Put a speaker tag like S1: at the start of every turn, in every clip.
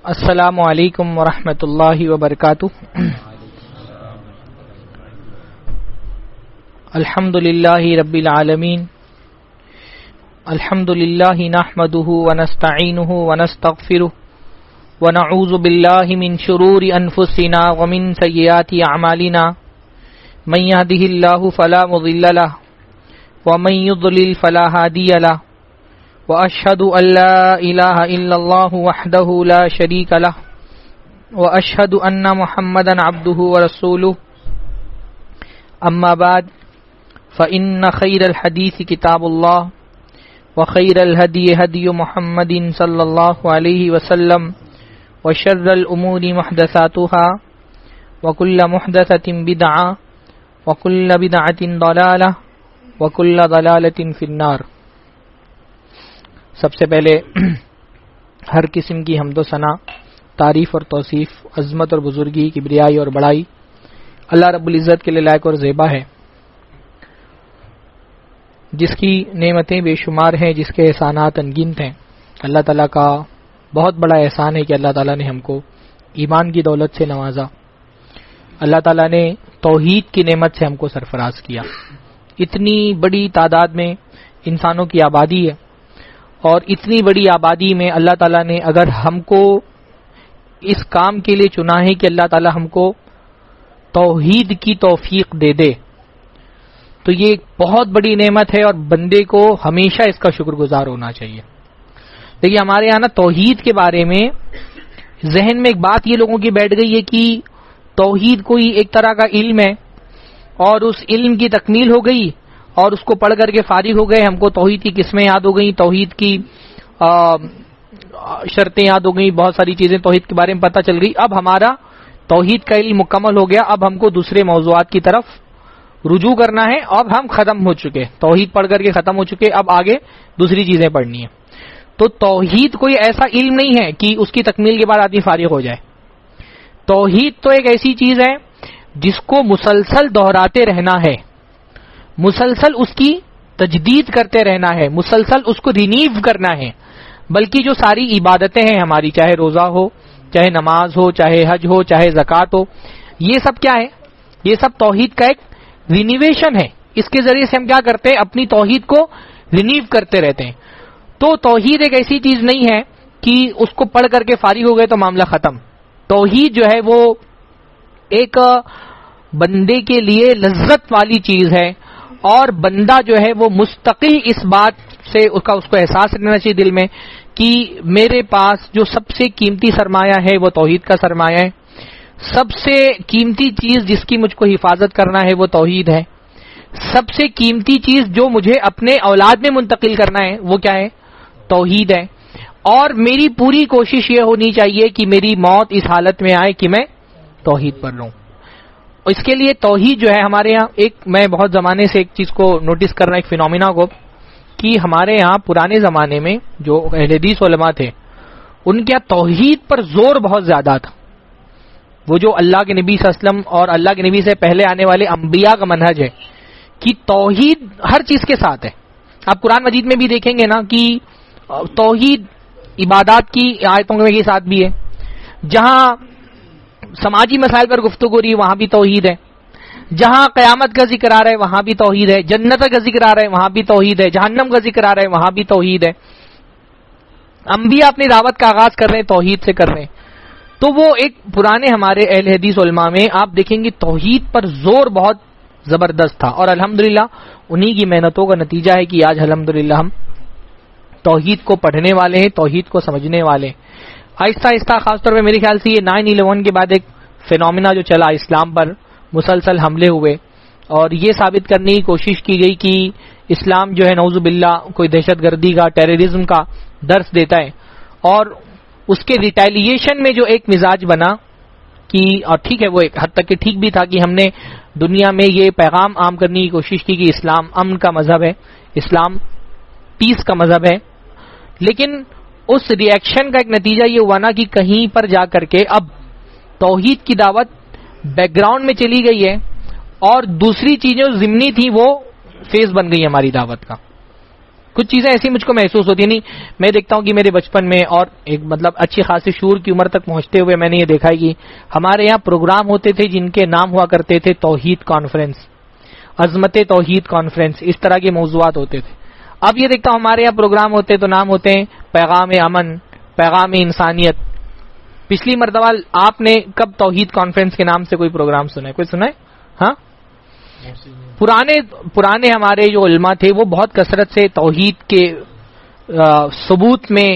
S1: السلام علیکم ورحمۃ اللہ وبرکاتہ۔ الحمد للہ رب العالمین، الحمد للہ نحمدہ ونستعینہ ونستغفرہ ونعوذ باللہ من شرور انفسنا ومن سیئات اعمالنا، من یہدہ اللہ فلا مضل لہ ومن یضلل فلا ہادی لہ، واشهد ان لا اله الا الله وحده لا شريك له، واشهد ان محمدا عبده ورسوله، اما بعد فان خير الحديث كتاب الله، وخير الهدي هدي محمد صلى الله عليه وسلم، وشر الامور محدثاتها، وكل محدثة بدعة، وكل بدعة ضلالة، وكل ضلالة في النار۔ سب سے پہلے ہر قسم کی حمد و ثنا، تعریف اور توصیف، عظمت اور بزرگی، کبریائی اور بڑائی اللہ رب العزت کے لیے لائق اور زیبا ہے، جس کی نعمتیں بے شمار ہیں، جس کے احسانات انگنت ہیں۔ اللہ تعالیٰ کا بہت بڑا احسان ہے کہ اللہ تعالیٰ نے ہم کو ایمان کی دولت سے نوازا، اللہ تعالیٰ نے توحید کی نعمت سے ہم کو سرفراز کیا۔ اتنی بڑی تعداد میں انسانوں کی آبادی ہے، اور اتنی بڑی آبادی میں اللہ تعالیٰ نے اگر ہم کو اس کام کے لیے چنا ہے کہ اللہ تعالیٰ ہم کو توحید کی توفیق دے دے، تو یہ ایک بہت بڑی نعمت ہے، اور بندے کو ہمیشہ اس کا شکر گزار ہونا چاہیے۔ دیکھیے ہمارے یہاں نا توحید کے بارے میں ذہن میں ایک بات یہ لوگوں کی بیٹھ گئی ہے کہ توحید کوئی ایک طرح کا علم ہے، اور اس علم کی تکمیل ہو گئی اور اس کو پڑھ کر کے فارغ ہو گئے، ہم کو توحید کی قسمیں یاد ہو گئیں، توحید کی شرطیں یاد ہو گئیں، بہت ساری چیزیں توحید کے بارے میں پتہ چل گئی۔ اب ہمارا توحید کا علم مکمل ہو گیا، اب ہم کو دوسرے موضوعات کی طرف رجوع کرنا ہے۔ اب ہم ختم ہو چکے، توحید پڑھ کر کے ختم ہو چکے، اب آگے دوسری چیزیں پڑھنی ہیں۔ تو توحید کوئی ایسا علم نہیں ہے کہ اس کی تکمیل کے بعد آدمی فارغ ہو جائے۔ توحید تو ایک ایسی چیز ہے جس کو مسلسل دہراتے رہنا ہے، مسلسل اس کی تجدید کرتے رہنا ہے، مسلسل اس کو رینیو کرنا ہے۔ بلکہ جو ساری عبادتیں ہیں ہماری، چاہے روزہ ہو، چاہے نماز ہو، چاہے حج ہو، چاہے زکوٰۃ ہو، یہ سب کیا ہے؟ یہ سب توحید کا ایک رینیویشن ہے۔ اس کے ذریعے سے ہم کیا کرتے ہیں؟ اپنی توحید کو رینیو کرتے رہتے ہیں۔ تو توحید ایک ایسی چیز نہیں ہے کہ اس کو پڑھ کر کے فارغ ہو گئے تو معاملہ ختم۔ توحید جو ہے وہ ایک بندے کے لیے لذت والی چیز ہے، اور بندہ جو ہے وہ مستقل اس بات سے اس کو احساس رہنا چاہیے دل میں کہ میرے پاس جو سب سے قیمتی سرمایہ ہے وہ توحید کا سرمایہ ہے، سب سے قیمتی چیز جس کی مجھ کو حفاظت کرنا ہے وہ توحید ہے، سب سے قیمتی چیز جو مجھے اپنے اولاد میں منتقل کرنا ہے وہ کیا ہے؟ توحید ہے۔ اور میری پوری کوشش یہ ہونی چاہیے کہ میری موت اس حالت میں آئے کہ میں توحید پر رہوں۔ اس کے لیے توحید جو ہے ہمارے یہاں میں بہت زمانے سے ایک چیز کو نوٹس کر رہا ہوں، ایک فینومینا کو، کہ ہمارے یہاں پرانے زمانے میں جو اہل حدیث علماء تھے ان کے یہاں توحید پر زور بہت زیادہ تھا۔ وہ جو اللہ کے نبی صلی اللہ علیہ وسلم اور اللہ کے نبی سے پہلے آنے والے انبیاء کا منہج ہے کہ توحید ہر چیز کے ساتھ ہے۔ آپ قرآن مجید میں بھی دیکھیں گے نا کہ توحید عبادات کی آیتوں کے ساتھ بھی ہے، جہاں سماجی مسائل پر گفتگو ہو رہی ہے وہاں بھی توحید ہے، جہاں قیامت کا ذکر آ رہا ہے وہاں بھی توحید ہے، جنت کا ذکر آ رہا ہے وہاں بھی توحید ہے، جہنم کا ذکر آ رہا ہے وہاں بھی توحید ہے۔ انبیاء اپنی دعوت کا آغاز کر رہے ہیں توحید سے کر رہے ہیں۔ تو وہ ایک پرانے ہمارے اہل حدیث علماء میں آپ دیکھیں گے توحید پر زور بہت زبردست تھا، اور الحمدللہ انہی کی محنتوں کا نتیجہ ہے کہ آج الحمدللہ ہم توحید کو پڑھنے والے ہیں، توحید کو سمجھنے والے ہیں۔ آہستہ آہستہ خاص طور پہ میرے خیال سے یہ 9/11 کے بعد ایک فینومینا جو چلا، اسلام پر مسلسل حملے ہوئے، اور یہ ثابت کرنے کی کوشش کی گئی کہ اسلام جو ہے نعوذ باللہ کوئی دہشت گردی کا، ٹیررزم کا درس دیتا ہے، اور اس کے ریٹیلیشن میں جو ایک مزاج بنا کہ، اور ٹھیک ہے وہ ایک حد تک کہ ٹھیک بھی تھا کہ ہم نے دنیا میں یہ پیغام عام کرنے کی کوشش کی کہ اسلام امن کا مذہب ہے، اسلام پیس کا مذہب ہے، لیکن اس ری ایکشن کا ایک نتیجہ یہ ہوا نا کہ کہیں پر جا کر کے اب توحید کی دعوت بیک گراؤنڈ میں چلی گئی ہے، اور دوسری چیزیں ضمنی تھی وہ فیس بن گئی ہماری دعوت کا۔ کچھ چیزیں ایسی مجھ کو محسوس ہوتی ہیں. نہیں میں دیکھتا ہوں کہ میرے بچپن میں اور ایک مطلب اچھی خاصی شعور کی عمر تک پہنچتے ہوئے میں نے یہ دیکھا ہے کہ ہمارے یہاں پروگرام ہوتے تھے جن کے نام ہوا کرتے تھے توحید کانفرنس, عظمت توحید کانفرنس, اس طرح کے موضوعات ہوتے تھے. اب یہ دیکھتا ہوں ہمارے یہاں پروگرام ہوتے تو نام ہوتے ہیں پیغام امن, پیغام انسانیت. پچھلی مرتبہ آپ نے کب توحید کانفرنس کے نام سے کوئی پروگرام سنا ہے؟ کوئی سنا ہے؟ ہاں, پرانے ہمارے جو علماء تھے وہ بہت کثرت سے توحید کے ثبوت میں,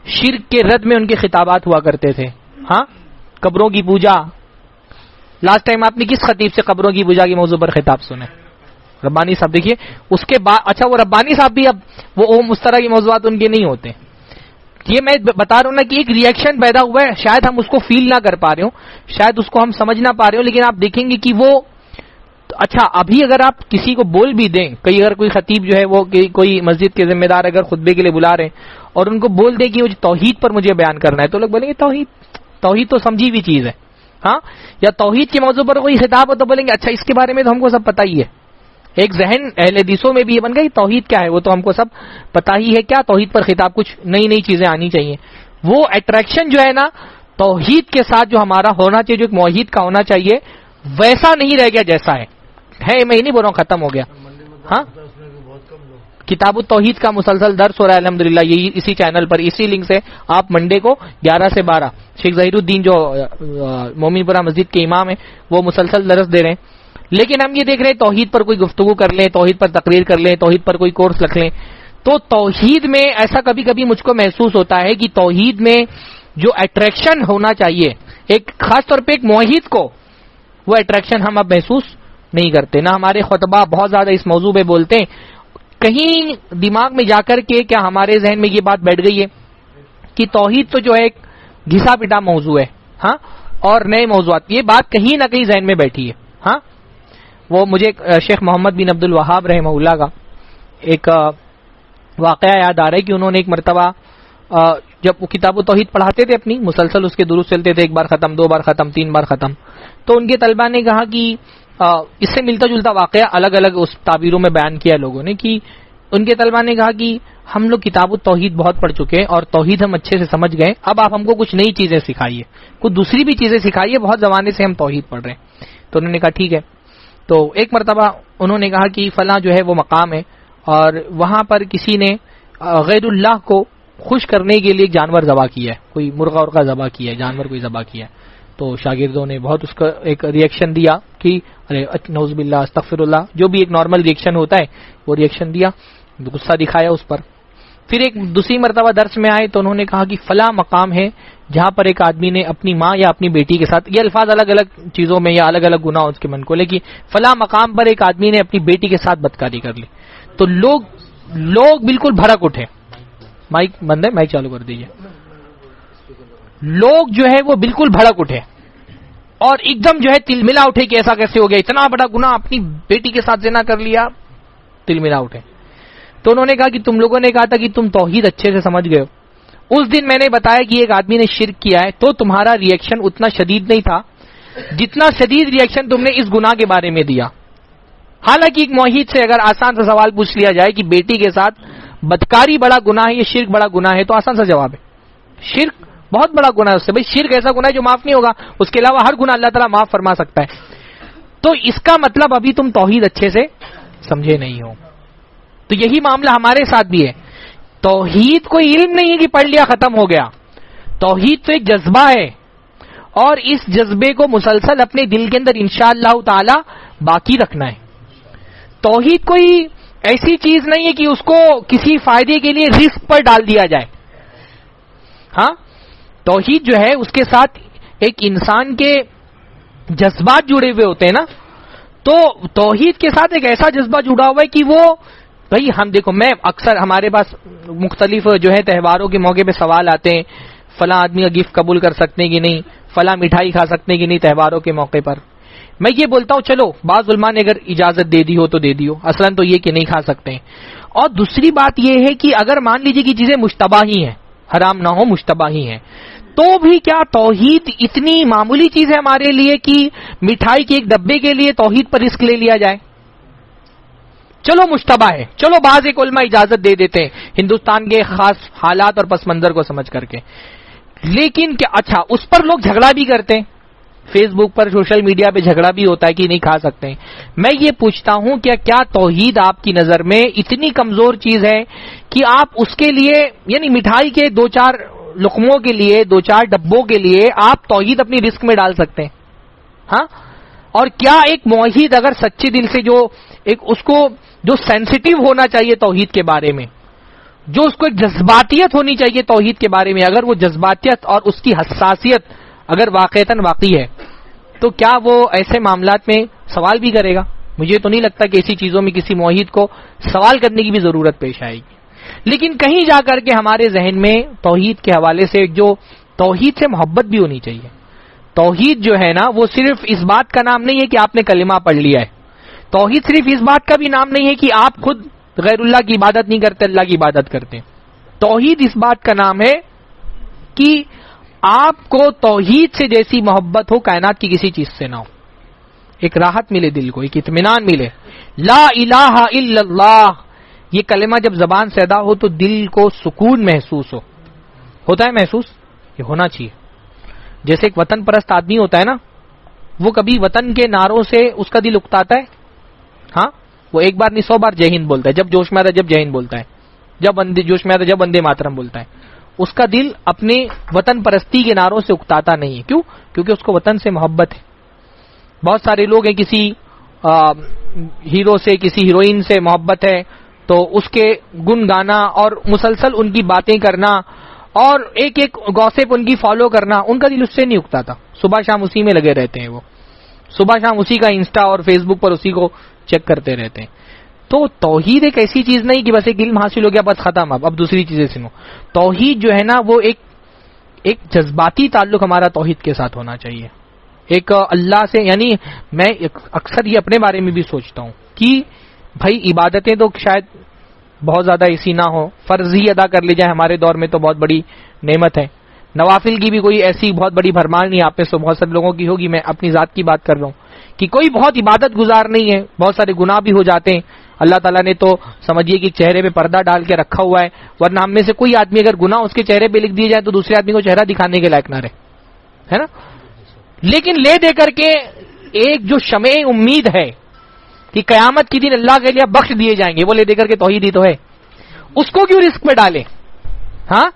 S1: شرک کے رد میں ان کے خطابات ہوا کرتے تھے. ہاں, قبروں کی پوجا. لاسٹ ٹائم آپ نے کس خطیب سے قبروں کی پوجا کے موضوع پر خطاب سنے؟ ربانی صاحب. دیکھیے اس کے بعد اچھا وہ ربانی صاحب بھی اب وہ اس طرح کے موضوعات ان کے نہیں ہوتے. یہ میں بتا رہا ہوں نا کہ ایک ریئیکشن پیدا ہوا ہے, شاید ہم اس کو فیل نہ کر پا رہے ہوں, شاید اس کو ہم سمجھ نہ پا رہے ہوں, لیکن آپ دیکھیں گے کہ وہ اچھا ابھی اگر آپ کسی کو بول بھی دیں, کئی اگر کوئی خطیب جو ہے وہ کوئی مسجد کے ذمہ دار اگر خطبے کے لیے بلا رہے ہیں اور ان کو بول دیں کہ توحید پر مجھے بیان کرنا ہے, تو لوگ بولیں گے توحید تو سمجھی ہوئی چیز ہے. ہاں, یا توحید کے موضوع پر کوئی خطاب ہو تو بولیں گے اچھا اس کے بارے میں تو ہم کو سب پتہ ہی ہے. ایک ذہن اہل حدیثوں میں بھی یہ بن گیا کہ توحید کیا ہے وہ تو ہم کو سب پتہ ہی ہے. کیا توحید پر خطاب, کچھ نئی نئی چیزیں آنی چاہیے. وہ اٹریکشن جو ہے نا توحید کے ساتھ جو ہمارا ہونا چاہیے, جو ایک موحد کا ہونا چاہیے, ویسا نہیں رہ گیا جیسا ہے. میں ہی نہیں بول رہا ہوں ختم ہو گیا. ہاں, کتاب التوحید کا مسلسل درس ہو رہا ہے الحمدللہ, یہی اسی چینل پر, اسی لنک سے آپ منڈے کو 11 سے 12 شیخ ظہیر الدین جو مومن پورہ مسجد کے امام ہیں وہ مسلسل درس دے رہے ہیں. لیکن ہم یہ دیکھ رہے ہیں توحید پر کوئی گفتگو کر لیں, توحید پر تقریر کر لیں, توحید پر کوئی کورس رکھ لیں. تو توحید میں ایسا کبھی کبھی مجھ کو محسوس ہوتا ہے کہ توحید میں جو اٹریکشن ہونا چاہیے ایک خاص طور پہ ایک موحد کو, وہ اٹریکشن ہم اب محسوس نہیں کرتے. نہ ہمارے خطبہ بہت زیادہ اس موضوع پہ بولتے ہیں. کہیں دماغ میں جا کر کے کیا ہمارے ذہن میں یہ بات بیٹھ گئی ہے کہ توحید تو جو ہے ایک گھسا پٹا موضوع ہے. ہاں, اور نئے موضوعات, یہ بات کہیں نہ کہیں ذہن میں بیٹھی ہے. ہاں, وہ مجھے شیخ محمد بن عبد الوہاب رحمہ اللہ کا ایک واقعہ یاد آ رہا ہے کہ انہوں نے ایک مرتبہ جب وہ کتاب و توحید پڑھاتے تھے اپنی, مسلسل اس کے دروس چلتے تھے, 1 بار ختم, 2 بار ختم, 3 بار ختم, تو ان کے طلبہ نے کہا کہ اس سے ملتا جلتا واقعہ الگ الگ اس تعبیروں میں بیان کیا لوگوں نے, کہ ان کے طلبہ نے کہا کہ ہم لوگ کتاب التوحید بہت پڑھ چکے ہیں اور توحید ہم اچھے سے سمجھ گئے, اب آپ ہم کو کچھ نئی چیزیں سکھائیے, کچھ دوسری بھی چیزیں سکھائیے, بہت زمانے سے ہم توحید پڑھ رہے ہیں. تو انہوں نے کہا ٹھیک ہے. تو ایک مرتبہ انہوں نے کہا کہ فلاں جو ہے وہ مقام ہے اور وہاں پر کسی نے غیر اللہ کو خوش کرنے کے لیے ایک جانور ذبح کیا ہے, کوئی مرغا ورغا ذبح کیا ہے, جانور کوئی ذبح کیا ہے. تو شاگردوں نے بہت اس کا ایک ریئیکشن دیا کہ ارے نعوذ باللہ استغفر اللہ, جو بھی ایک نارمل ریئیکشن ہوتا ہے وہ ریئیکشن دیا, غصہ دکھایا اس پر. پھر ایک دوسری مرتبہ درس میں آئے تو انہوں نے کہا کہ فلاں مقام ہے جہاں پر ایک آدمی نے اپنی ماں یا اپنی بیٹی کے ساتھ, یہ الفاظ الگ الگ چیزوں میں یا الگ الگ گناہ اس کے من کو, لیکن فلاں مقام پر ایک آدمی نے اپنی بیٹی کے ساتھ بدکاری کر لی. تو لوگ بالکل بھڑک اٹھے. مائک بند ہے, مائک چالو کر دیجیے. لوگ جو ہے وہ بالکل بھڑک اٹھے اور ایک دم جو ہے تل ملا اٹھے کہ ایسا کیسے ہو گیا, اتنا بڑا گناہ اپنی بیٹی کے ساتھ زنا کر لیا, تل ملا اٹھے. تو انہوں نے کہا کہ تم لوگوں نے کہا تھا کہ تم توحید اچھے سے سمجھ گئے ہو. اس دن میں نے بتایا کہ ایک آدمی نے شرک کیا ہے تو تمہارا ریئیکشن اتنا شدید نہیں تھا جتنا شدید ریئیکشن تم نے اس گناہ کے بارے میں دیا. حالانکہ ایک موحد سے اگر آسان سا سوال پوچھ لیا جائے کہ بیٹی کے ساتھ بدکاری بڑا گناہ ہے یا شرک بڑا گناہ ہے, تو آسان سا جواب ہے شرک بہت بڑا گناہ ہے. اس سے بھائی شرک ایسا گناہ ہے جو معاف نہیں ہوگا, اس کے علاوہ ہر گناہ اللہ تعالیٰ معاف فرما سکتا ہے. تو اس کا مطلب ابھی تم توحید اچھے سے سمجھے نہیں ہو. تو یہی معاملہ ہمارے ساتھ بھی ہے. توحید کوئی علم نہیں ہے کہ پڑھ لیا ختم ہو گیا. توحید تو ایک جذبہ ہے اور اس جذبے کو مسلسل اپنے دل کے اندر انشاءاللہ تعالی باقی رکھنا ہے. توحید کوئی ایسی چیز نہیں ہے کہ اس کو کسی فائدے کے لیے رزق پر ڈال دیا جائے. ہاں, توحید جو ہے اس کے ساتھ ایک انسان کے جذبات جڑے ہوئے ہوتے ہیں نا. تو توحید کے ساتھ ایک ایسا جذبہ جڑا ہوا ہے کہ وہ بھائی ہم دیکھو, میں اکثر ہمارے پاس مختلف جو ہے تہواروں کے موقع پہ سوال آتے ہیں, فلاں آدمی کا گفٹ قبول کر سکتے ہیں کہ نہیں, فلاں مٹھائی کھا سکتے ہیں کہ نہیں تہواروں کے موقع پر. میں یہ بولتا ہوں چلو بعض علماء نے اگر اجازت دے دی ہو تو دے دی ہو, اصلاً تو یہ کہ نہیں کھا سکتے ہیں. اور دوسری بات یہ ہے کہ اگر مان لیجیے کہ چیزیں مشتبہ ہی ہیں, حرام نہ ہو مشتبہ ہی ہیں, تو بھی کیا توحید اتنی معمولی چیز ہے ہمارے لیے کہ مٹھائی کے ایک ڈبے کے لیے توحید پر رسک لے لیا جائے؟ چلو مشتبہ ہے، چلو بعض ایک علماء اجازت دے دیتے ہیں ہندوستان کے خاص حالات اور پس منظر کو سمجھ کر کے، لیکن کیا اچھا اس پر لوگ جھگڑا بھی کرتے ہیں، فیس بک پر سوشل میڈیا پہ جھگڑا بھی ہوتا ہے کہ نہیں کھا سکتے ہیں۔ میں یہ پوچھتا ہوں کیا توحید آپ کی نظر میں اتنی کمزور چیز ہے کہ آپ اس کے لیے یعنی مٹھائی کے 2-4 لقموں کے لیے 2-4 ڈبوں کے لیے آپ توحید اپنی رزق میں ڈال سکتے ہیں؟ ہاں، اور کیا ایک موحد اگر سچے دل سے جو ایک اس کو جو سینسیٹیو ہونا چاہیے توحید کے بارے میں، جو اس کو ایک جذباتیت ہونی چاہیے توحید کے بارے میں، اگر وہ جذباتیت اور اس کی حساسیت اگر واقعتاً واقعی ہے تو کیا وہ ایسے معاملات میں سوال بھی کرے گا؟ مجھے تو نہیں لگتا کہ ایسی چیزوں میں کسی موحد کو سوال کرنے کی بھی ضرورت پیش آئے گی۔ لیکن کہیں جا کر کے ہمارے ذہن میں توحید کے حوالے سے جو توحید سے محبت بھی ہونی چاہیے۔ توحید جو ہے نا وہ صرف اس بات کا نام نہیں ہے کہ آپ نے کلمہ پڑھ لیا ہے، توحید صرف اس بات کا بھی نام نہیں ہے کہ آپ خود غیر اللہ کی عبادت نہیں کرتے، اللہ کی عبادت کرتے ہیں۔ توحید اس بات کا نام ہے کہ آپ کو توحید سے جیسی محبت ہو کائنات کی کسی چیز سے نہ ہو، ایک راحت ملے دل کو، ایک اطمینان ملے۔ لا الہ الا اللہ، یہ کلمہ جب زبان سے ادا ہو تو دل کو سکون محسوس ہوتا ہے محسوس، یہ ہونا چاہیے۔ جیسے ایک وطن پرست آدمی ہوتا ہے نا، وہ کبھی وطن کے نعروں سے اس کا دل اکتاتا ہے؟ ہاں، وہ ایک بار نہیں 100 بار جے ہند بولتا ہے، جب جوش میں آتا ہے جب جے ہند بولتا ہے، جب جوش میں آتا ہے جب وندے ماترم بولتا ہے۔ اس کا دل اپنے وطن پرستی کے نعروں سے اکتاتا نہیں ہے، کیوں؟ کیونکہ اس کو وطن سے محبت ہے۔ بہت سارے لوگ ہیں کسی ہیرو سے کسی ہیروئن سے محبت ہے تو اس کے گن گانا اور مسلسل ان کی باتیں کرنا اور ایک ایک گوسپ ان کی فالو کرنا، ان کا دل اس سے نہیں اکتاتا، صبح شام اسی میں لگے رہتے ہیں، وہ صبح شام اسی کا انسٹا اور فیس بک پر اسی کو چیک کرتے رہتے ہیں۔ تو توحید ایک ایسی چیز نہیں کہ بس ایک علم حاصل ہو گیا بس ختم، اب دوسری چیزیں سنو۔ توحید جو ہے نا وہ ایک جذباتی تعلق ہمارا توحید کے ساتھ ہونا چاہیے، ایک اللہ سے، یعنی میں اکثر یہ اپنے بارے میں بھی سوچتا ہوں کہ بھائی عبادتیں تو شاید بہت زیادہ ایسی نہ ہو، فرض ہی ادا کر لی جائے ہمارے دور میں تو بہت بڑی نعمت ہے، نوافل کی بھی کوئی ایسی بہت بڑی بھرمار نہیں، آپ میں سے بہت سارے لوگوں کی ہوگی، میں اپنی ذات کی بات کر رہا ہوں کہ کوئی بہت عبادت گزار نہیں ہے، بہت سارے گناہ بھی ہو جاتے ہیں، اللہ تعالیٰ نے تو سمجھیے کہ چہرے پہ پردہ ڈال کے رکھا ہوا ہے، ورنہ ہم میں سے کوئی آدمی اگر گناہ اس کے چہرے پہ لکھ دیے جائے تو دوسرے آدمی کو چہرہ دکھانے کے لائق نہ رہے، ہے نا؟ لیکن لے دے کر کے ایک جو شمع امید ہے کہ قیامت کے دن اللہ کے لیے بخش دیے جائیں گے، وہ لے دے کر کے توحید ہی تو ہے، اس کو کیوں رسک میں ڈالیں؟ ہاں،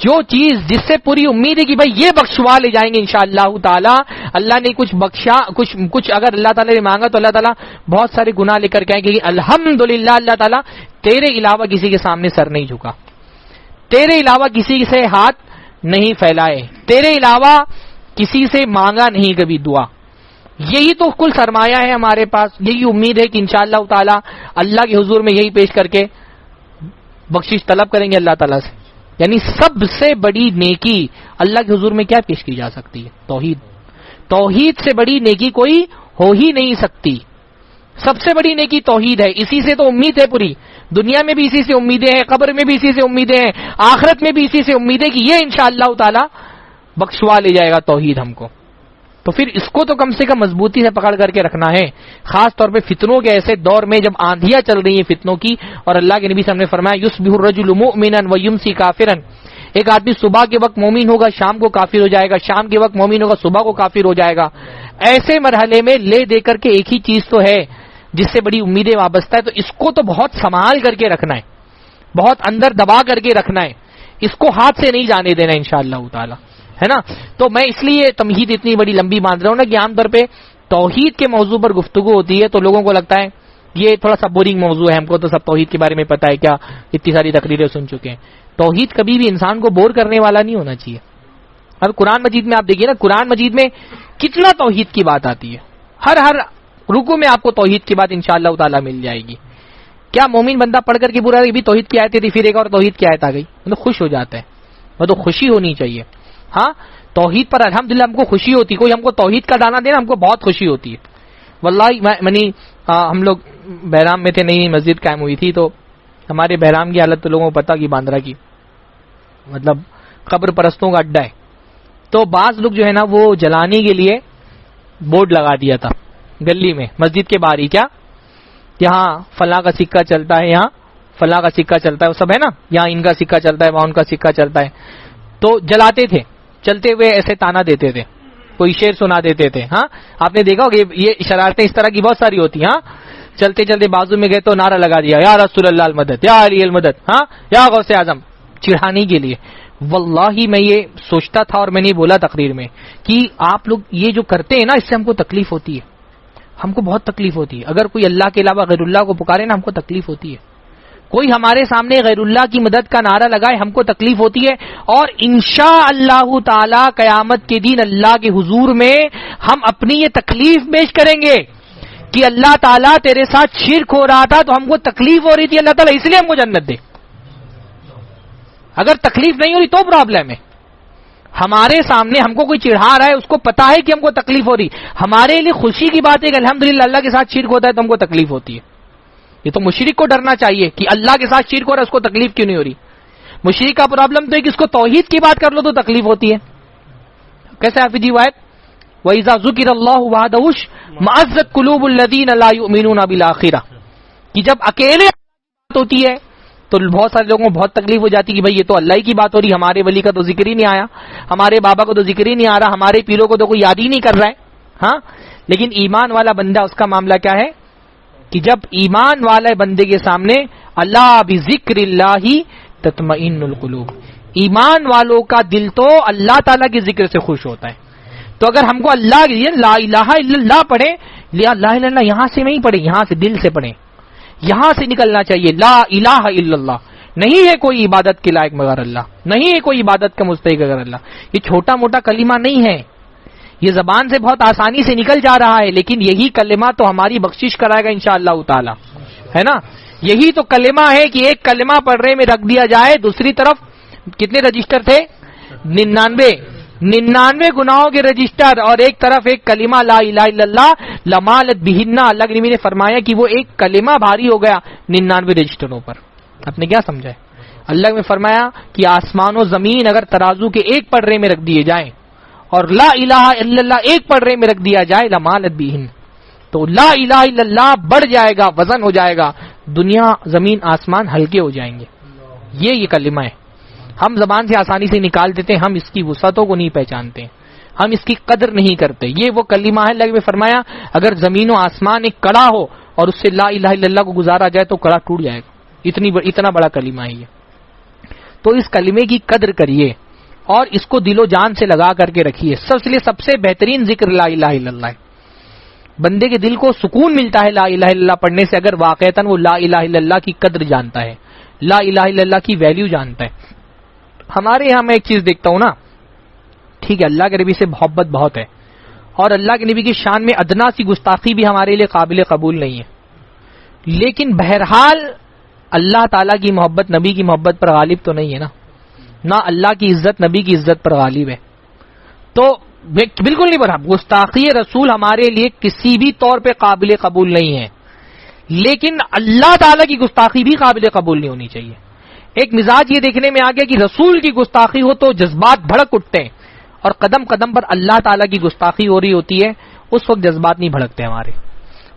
S1: جو چیز جس سے پوری امید ہے کہ بھائی یہ بخشوا لے جائیں گے انشاءاللہ تعالی، اللہ نے کچھ بخشا، کچھ اگر اللہ تعالیٰ نے مانگا تو اللہ تعالیٰ بہت سارے گناہ لے کر کے آئیں گے کہ الحمدللہ اللہ تعالیٰ تیرے علاوہ کسی کے سامنے سر نہیں جھکا، تیرے علاوہ کسی سے ہاتھ نہیں پھیلائے، تیرے علاوہ کسی سے مانگا نہیں کبھی دعا۔ یہی تو کل سرمایہ ہے ہمارے پاس، یہی امید ہے کہ انشاءاللہ تعالی اللہ کے حضور میں یہی پیش کر کے بخشش طلب کریں گے اللہ تعالیٰ سے۔ یعنی سب سے بڑی نیکی اللہ کے حضور میں کیا پیش کی جا سکتی ہے؟ توحید۔ توحید سے بڑی نیکی کوئی ہو ہی نہیں سکتی، سب سے بڑی نیکی توحید ہے، اسی سے تو امید ہے پوری دنیا میں بھی، اسی سے امیدیں ہیں، قبر میں بھی اسی سے امیدیں ہیں، آخرت میں بھی اسی سے امید ہے کہ یہ انشاءاللہ تعالی بخشوا لے جائے گا توحید ہم کو۔ تو پھر اس کو تو کم سے کم مضبوطی سے پکڑ کر کے رکھنا ہے، خاص طور پہ فتنوں کے ایسے دور میں جب آندھیاں چل رہی ہیں فتنوں کی، اور اللہ کے نبی صلی اللہ علیہ وسلم نے فرمایا یصبح الرجل مؤمنا ویمسی کافرا، ایک آدمی صبح کے وقت مومن ہوگا شام کو کافر ہو جائے گا، شام کے وقت مومن ہوگا صبح کو کافر ہو جائے گا۔ ایسے مرحلے میں لے دے کر کے ایک ہی چیز تو ہے جس سے بڑی امیدیں وابستہ ہے، تو اس کو تو بہت سنبھال کر کے رکھنا ہے، بہت اندر دبا کر کے رکھنا ہے، اس کو ہاتھ سے نہیں جانے دینا انشاءاللہ تعالی، ہے نا؟ تو میں اس لیے تمہید اتنی بڑی لمبی باندھ رہا ہوں نا کہ عام طور پہ توحید کے موضوع پر گفتگو ہوتی ہے تو لوگوں کو لگتا ہے یہ تھوڑا سا بورنگ موضوع ہے، ہم کو تو سب توحید کے بارے میں پتہ ہے، کیا اتنی ساری تقریریں سن چکے ہیں۔ توحید کبھی بھی انسان کو بور کرنے والا نہیں ہونا چاہیے۔ اب قرآن مجید میں آپ دیکھیے نا، قرآن مجید میں کتنا توحید کی بات آتی ہے، ہر رکوع میں آپ کو توحید کی بات انشاءاللہ تعالی مل جائے گی۔ کیا مومن بندہ پڑھ کر کے پورا بھی توحید کی آیتیں تھی، پھر ایک اور توحید کی آیت آ گئی، مطلب خوش ہو جاتا ہے، مطلب خوشی ہونی چاہیے۔ ہاں، توحید پر الحمدللہ ہم کو خوشی ہوتی، کوئی ہم کو توحید کا دانہ دینا ہم کو بہت خوشی ہوتی ہے۔ واللہ ہم لوگ بہرام میں تھے، نئی مسجد قائم ہوئی تھی، تو ہمارے بہرام کی حالت تو لوگوں کو پتا کہ باندرا کی مطلب قبر پرستوں کا اڈا ہے، تو بعض لوگ جو ہے نا وہ جلانے کے لیے بورڈ لگا دیا تھا گلی میں، مسجد کے باہر ہی، کیا یہاں فلاں کا سکہ چلتا ہے، یہاں فلاں کا سکہ چلتا ہے، وہ سب ہے نا، یہاں ان کا سکہ چلتا ہے، وہاں ان کا سکہ چلتا ہے، تو جلاتے تھے، چلتے ہوئے ایسے تانا دیتے تھے، کوئی شعر سنا دیتے تھے. ہاں آپ نے دیکھا ہوگا یہ شرارتیں اس طرح کی بہت ساری ہوتی ہیں. ہاں چلتے چلتے بازو میں گئے تو نعرہ لگا دیا، یا رسول اللہ المدد، یا علی المدد، ہاں یا غوث اعظم، چڑھانے کے لیے. واللہ میں یہ سوچتا تھا اور میں نے بولا تقریر میں کہ آپ لوگ یہ جو کرتے ہیں نا، اس سے ہم کو تکلیف ہوتی ہے، ہم کو بہت تکلیف ہوتی ہے. اگر کوئی اللہ کے علاوہ غیر اللہ کو پکارے نا، ہم کو تکلیف ہوتی ہے. کوئی ہمارے سامنے غیر اللہ کی مدد کا نعرہ لگائے، ہم کو تکلیف ہوتی ہے. اور انشاء اللہ تعالی قیامت کے دن اللہ کے حضور میں ہم اپنی یہ تکلیف پیش کریں گے کہ اللہ تعالیٰ تیرے ساتھ شرک ہو رہا تھا تو ہم کو تکلیف ہو رہی تھی، اللہ تعالیٰ اس لیے ہم کو جنت دے. اگر تکلیف نہیں ہو رہی تو پرابلم ہے. ہمارے سامنے ہم کو کوئی چڑھا رہا ہے، اس کو پتا ہے کہ ہم کو تکلیف ہو رہی، ہمارے لیے خوشی کی بات ہے کہ الحمدللہ اللہ کے ساتھ شرک ہوتا ہے تو ہم کو تکلیف ہوتی ہے. یہ تو مشرک کو ڈرنا چاہیے کہ اللہ کے ساتھ شرک ہو رہا ہے، اس کو تکلیف کیوں نہیں ہو رہی. مشرک کا پرابلم تو ہے کہ اس کو توحید کی بات کر لو تو تکلیف ہوتی ہے. کیسے حافظ جی وائد وَإِذَا ذُكِرَ اللَّهُ وَحْدَهُ اشْمَأَزَّتْ قُلُوبُ الَّذِينَ لَا يُؤْمِنُونَ بِالْآخِرَةِ، کہ جب اکیلے بات ہوتی ہے تو بہت سارے لوگوں کو بہت تکلیف ہو جاتی ہے کہ بھئی یہ تو اللہ ہی کی بات ہو رہی، ہمارے ولی کا تو ذکر ہی نہیں آیا، ہمارے بابا کو تو ذکر ہی نہیں آ رہا، ہمارے پیروں کو تو کوئی یاد ہی نہیں کر رہا ہے. ہاں لیکن ایمان والا بندہ، اس کا معاملہ کیا ہے کہ جب ایمان والے بندے کے سامنے اللہ بذکر اللہ تطمئن القلوب، ایمان والوں کا دل تو اللہ تعالیٰ کے ذکر سے خوش ہوتا ہے. تو اگر ہم کو اللہ لا الہ الا اللہ پڑھے، لا الہ الا اللہ یہاں سے نہیں پڑھے، یہاں سے دل سے پڑھے، یہاں سے نکلنا چاہیے. لا الہ الا اللہ، نہیں ہے کوئی عبادت کے لائق مگر اللہ، نہیں ہے کوئی عبادت کا مستحق مگر اللہ. یہ چھوٹا موٹا کلمہ نہیں ہے، یہ زبان سے بہت آسانی سے نکل جا رہا ہے، لیکن یہی کلمہ تو ہماری بخشش کرائے گا انشاءاللہ تعالی، ہے نا. یہی تو کلمہ ہے کہ ایک کلمہ پڑھنے میں رکھ دیا جائے، دوسری طرف کتنے رجسٹر تھے؟ 99 گناہوں کے رجسٹر، اور ایک طرف ایک کلمہ لا الہ الا اللہ لمالت بہن. اللہ کے نبی نے فرمایا کہ وہ ایک کلمہ بھاری ہو گیا 99 رجسٹروں پر. آپ نے کیا سمجھا ہے؟ اللہ نے فرمایا کہ آسمان و زمین اگر ترازو کے ایک پڑھنے میں رکھ دیے جائیں اور لا الہ الا اللہ ایک پڑھنے میں رکھ دیا جائے لمالت بہن، تو لا الہ الا اللہ بڑھ جائے گا، وزن ہو جائے گا، دنیا زمین آسمان ہلکے ہو جائیں گے. یہ کلمہ ہے، ہم زبان سے آسانی سے نکال دیتے ہیں، ہم اس کی وسعتوں کو نہیں پہچانتے، ہم اس کی قدر نہیں کرتے. یہ وہ کلمہ ہے، اللہ نے فرمایا اگر زمین و آسمان ایک کڑا ہو اور اس سے لا الہ الا اللہ کو گزارا جائے تو کڑا ٹوٹ جائے گا. اتنا بڑا کلمہ ہے یہ. تو اس کلمے کی قدر کریے اور اس کو دل و جان سے لگا کر کے رکھیے. سب سے بہترین ذکر لا الہ الا اللہ ہے. بندے کے دل کو سکون ملتا ہے لا الہ الا اللہ پڑھنے سے اگر واقعتاً وہ لا الہ الا اللہ کی قدر جانتا ہے، لا الہ الا اللہ کی ویلیو جانتا ہے. ہمارے یہاں میں ایک چیز دیکھتا ہوں نا، ٹھیک ہے اللہ کے نبی سے محبت بہت ہے اور اللہ کے نبی کی شان میں ادنا سی گستاخی بھی ہمارے لیے قابل قبول نہیں ہے، لیکن بہرحال اللہ تعالیٰ کی محبت نبی کی محبت پر غالب تو نہیں ہے نا، نہ اللہ کی عزت نبی کی عزت پر غالب ہے. تو بالکل نہیں برابر، گستاخی رسول ہمارے لیے کسی بھی طور پہ قابل قبول نہیں ہے، لیکن اللہ تعالیٰ کی گستاخی بھی قابل قبول نہیں ہونی چاہیے. ایک مزاج یہ دیکھنے میں آ گیا کہ رسول کی گستاخی ہو تو جذبات بھڑک اٹھتے ہیں، اور قدم قدم پر اللہ تعالیٰ کی گستاخی ہو رہی ہوتی ہے اس وقت جذبات نہیں بھڑکتے ہمارے،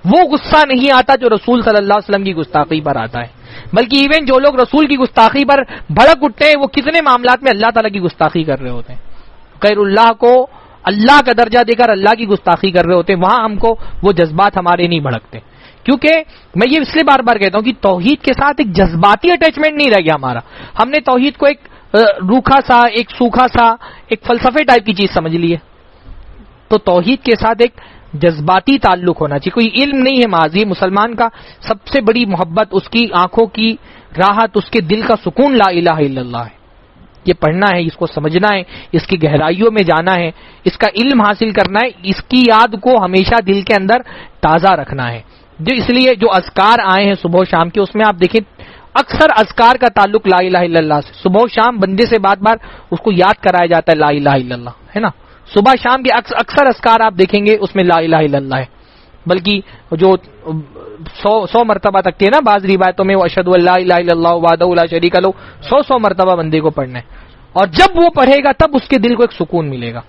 S1: وہ غصہ نہیں آتا جو رسول صلی اللہ علیہ وسلم کی گستاخی پر آتا ہے. بلکہ ایون جو لوگ رسول کی گستاخی پر بھڑک اٹھتے ہیں وہ کتنے معاملات میں اللہ تعالیٰ کی گستاخی کر رہے ہوتے ہیں، غیر اللہ کو اللہ کا درجہ دے کر اللہ کی گستاخی کر رہے ہوتے ہیں. وہاں ہم کو وہ جذبات ہمارے نہیں بھڑکتے، کیونکہ میں یہ اس لیے بار بار کہتا ہوں کہ توحید کے ساتھ ایک جذباتی اٹیچمنٹ نہیں رہ گیا ہمارا. ہم نے توحید کو ایک روکھا سا، ایک سوکھا سا، ایک فلسفے ٹائپ کی چیز سمجھ لی ہے. تو توحید کے ساتھ ایک جذباتی تعلق ہونا چاہیے، کوئی علم نہیں ہے ماضی. مسلمان کا سب سے بڑی محبت، اس کی آنکھوں کی راحت، اس کے دل کا سکون لا الہ الا اللہ ہے. یہ پڑھنا ہے، اس کو سمجھنا ہے، اس کی گہرائیوں میں جانا ہے، اس کا علم حاصل کرنا ہے، اس کی یاد کو ہمیشہ دل کے اندر تازہ رکھنا ہے. جو اس لیے جو اذکار آئے ہیں صبح و شام کے، اس میں آپ دیکھیں اکثر اذکار کا تعلق لا الہ الا اللہ سے. صبح و شام بندے سے بار بار اس کو یاد کرایا جاتا ہے لا الہ الا اللہ، ہے نا. صبح شام کے اکثر اذکار آپ دیکھیں گے اس میں لا الہ الا اللہ ہے. بلکہ جو 100 مرتبہ تک تھے نا بعض روایتوں میں، وہ اشہد ان لا الہ الا اللہ وحدہ لا شریک لہ 100 مرتبہ بندے کو پڑھنا ہے. اور جب وہ پڑھے گا تب اس کے دل کو ایک سکون ملے گا،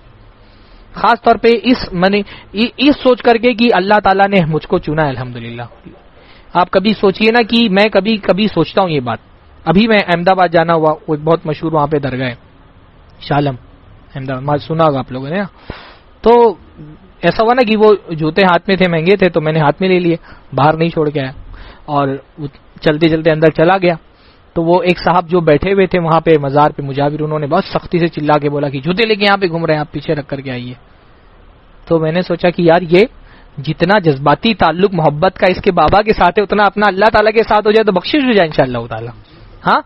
S1: خاص طور پہ اس سوچ کر کے کہ اللہ تعالیٰ نے مجھ کو چنا ہے الحمدللہ. آپ کبھی سوچئے نا کہ میں کبھی کبھی سوچتا ہوں یہ بات. ابھی میں احمد آباد جانا ہوا, وہ ایک بہت مشہور وہاں پہ درگاہ ہے شالم احمد آباد, سنا ہوگا آپ لوگوں نے. تو ایسا ہوا نا کہ وہ جوتے ہاتھ میں تھے, مہنگے تھے, تو میں نے ہاتھ میں لے لیے, باہر نہیں چھوڑ کے آیا اور چلتے چلتے اندر چلا گیا. تو وہ ایک صاحب جو بیٹھے ہوئے تھے وہاں پہ مزار پہ مجاور, انہوں نے بہت سختی سے چلا کے بولا کہ جوتے لے کے یہاں پہ گھوم رہے ہیں, آپ پیچھے رکھ کر کے آئیے. تو میں نے سوچا کہ یار یہ جتنا جذباتی تعلق محبت کا اس کے بابا کے ساتھ ہے, اتنا اپنا اللہ تعالیٰ کے ساتھ ہو جائے تو بخشش ہو جائے انشاءاللہ تعالیٰ. ہاں,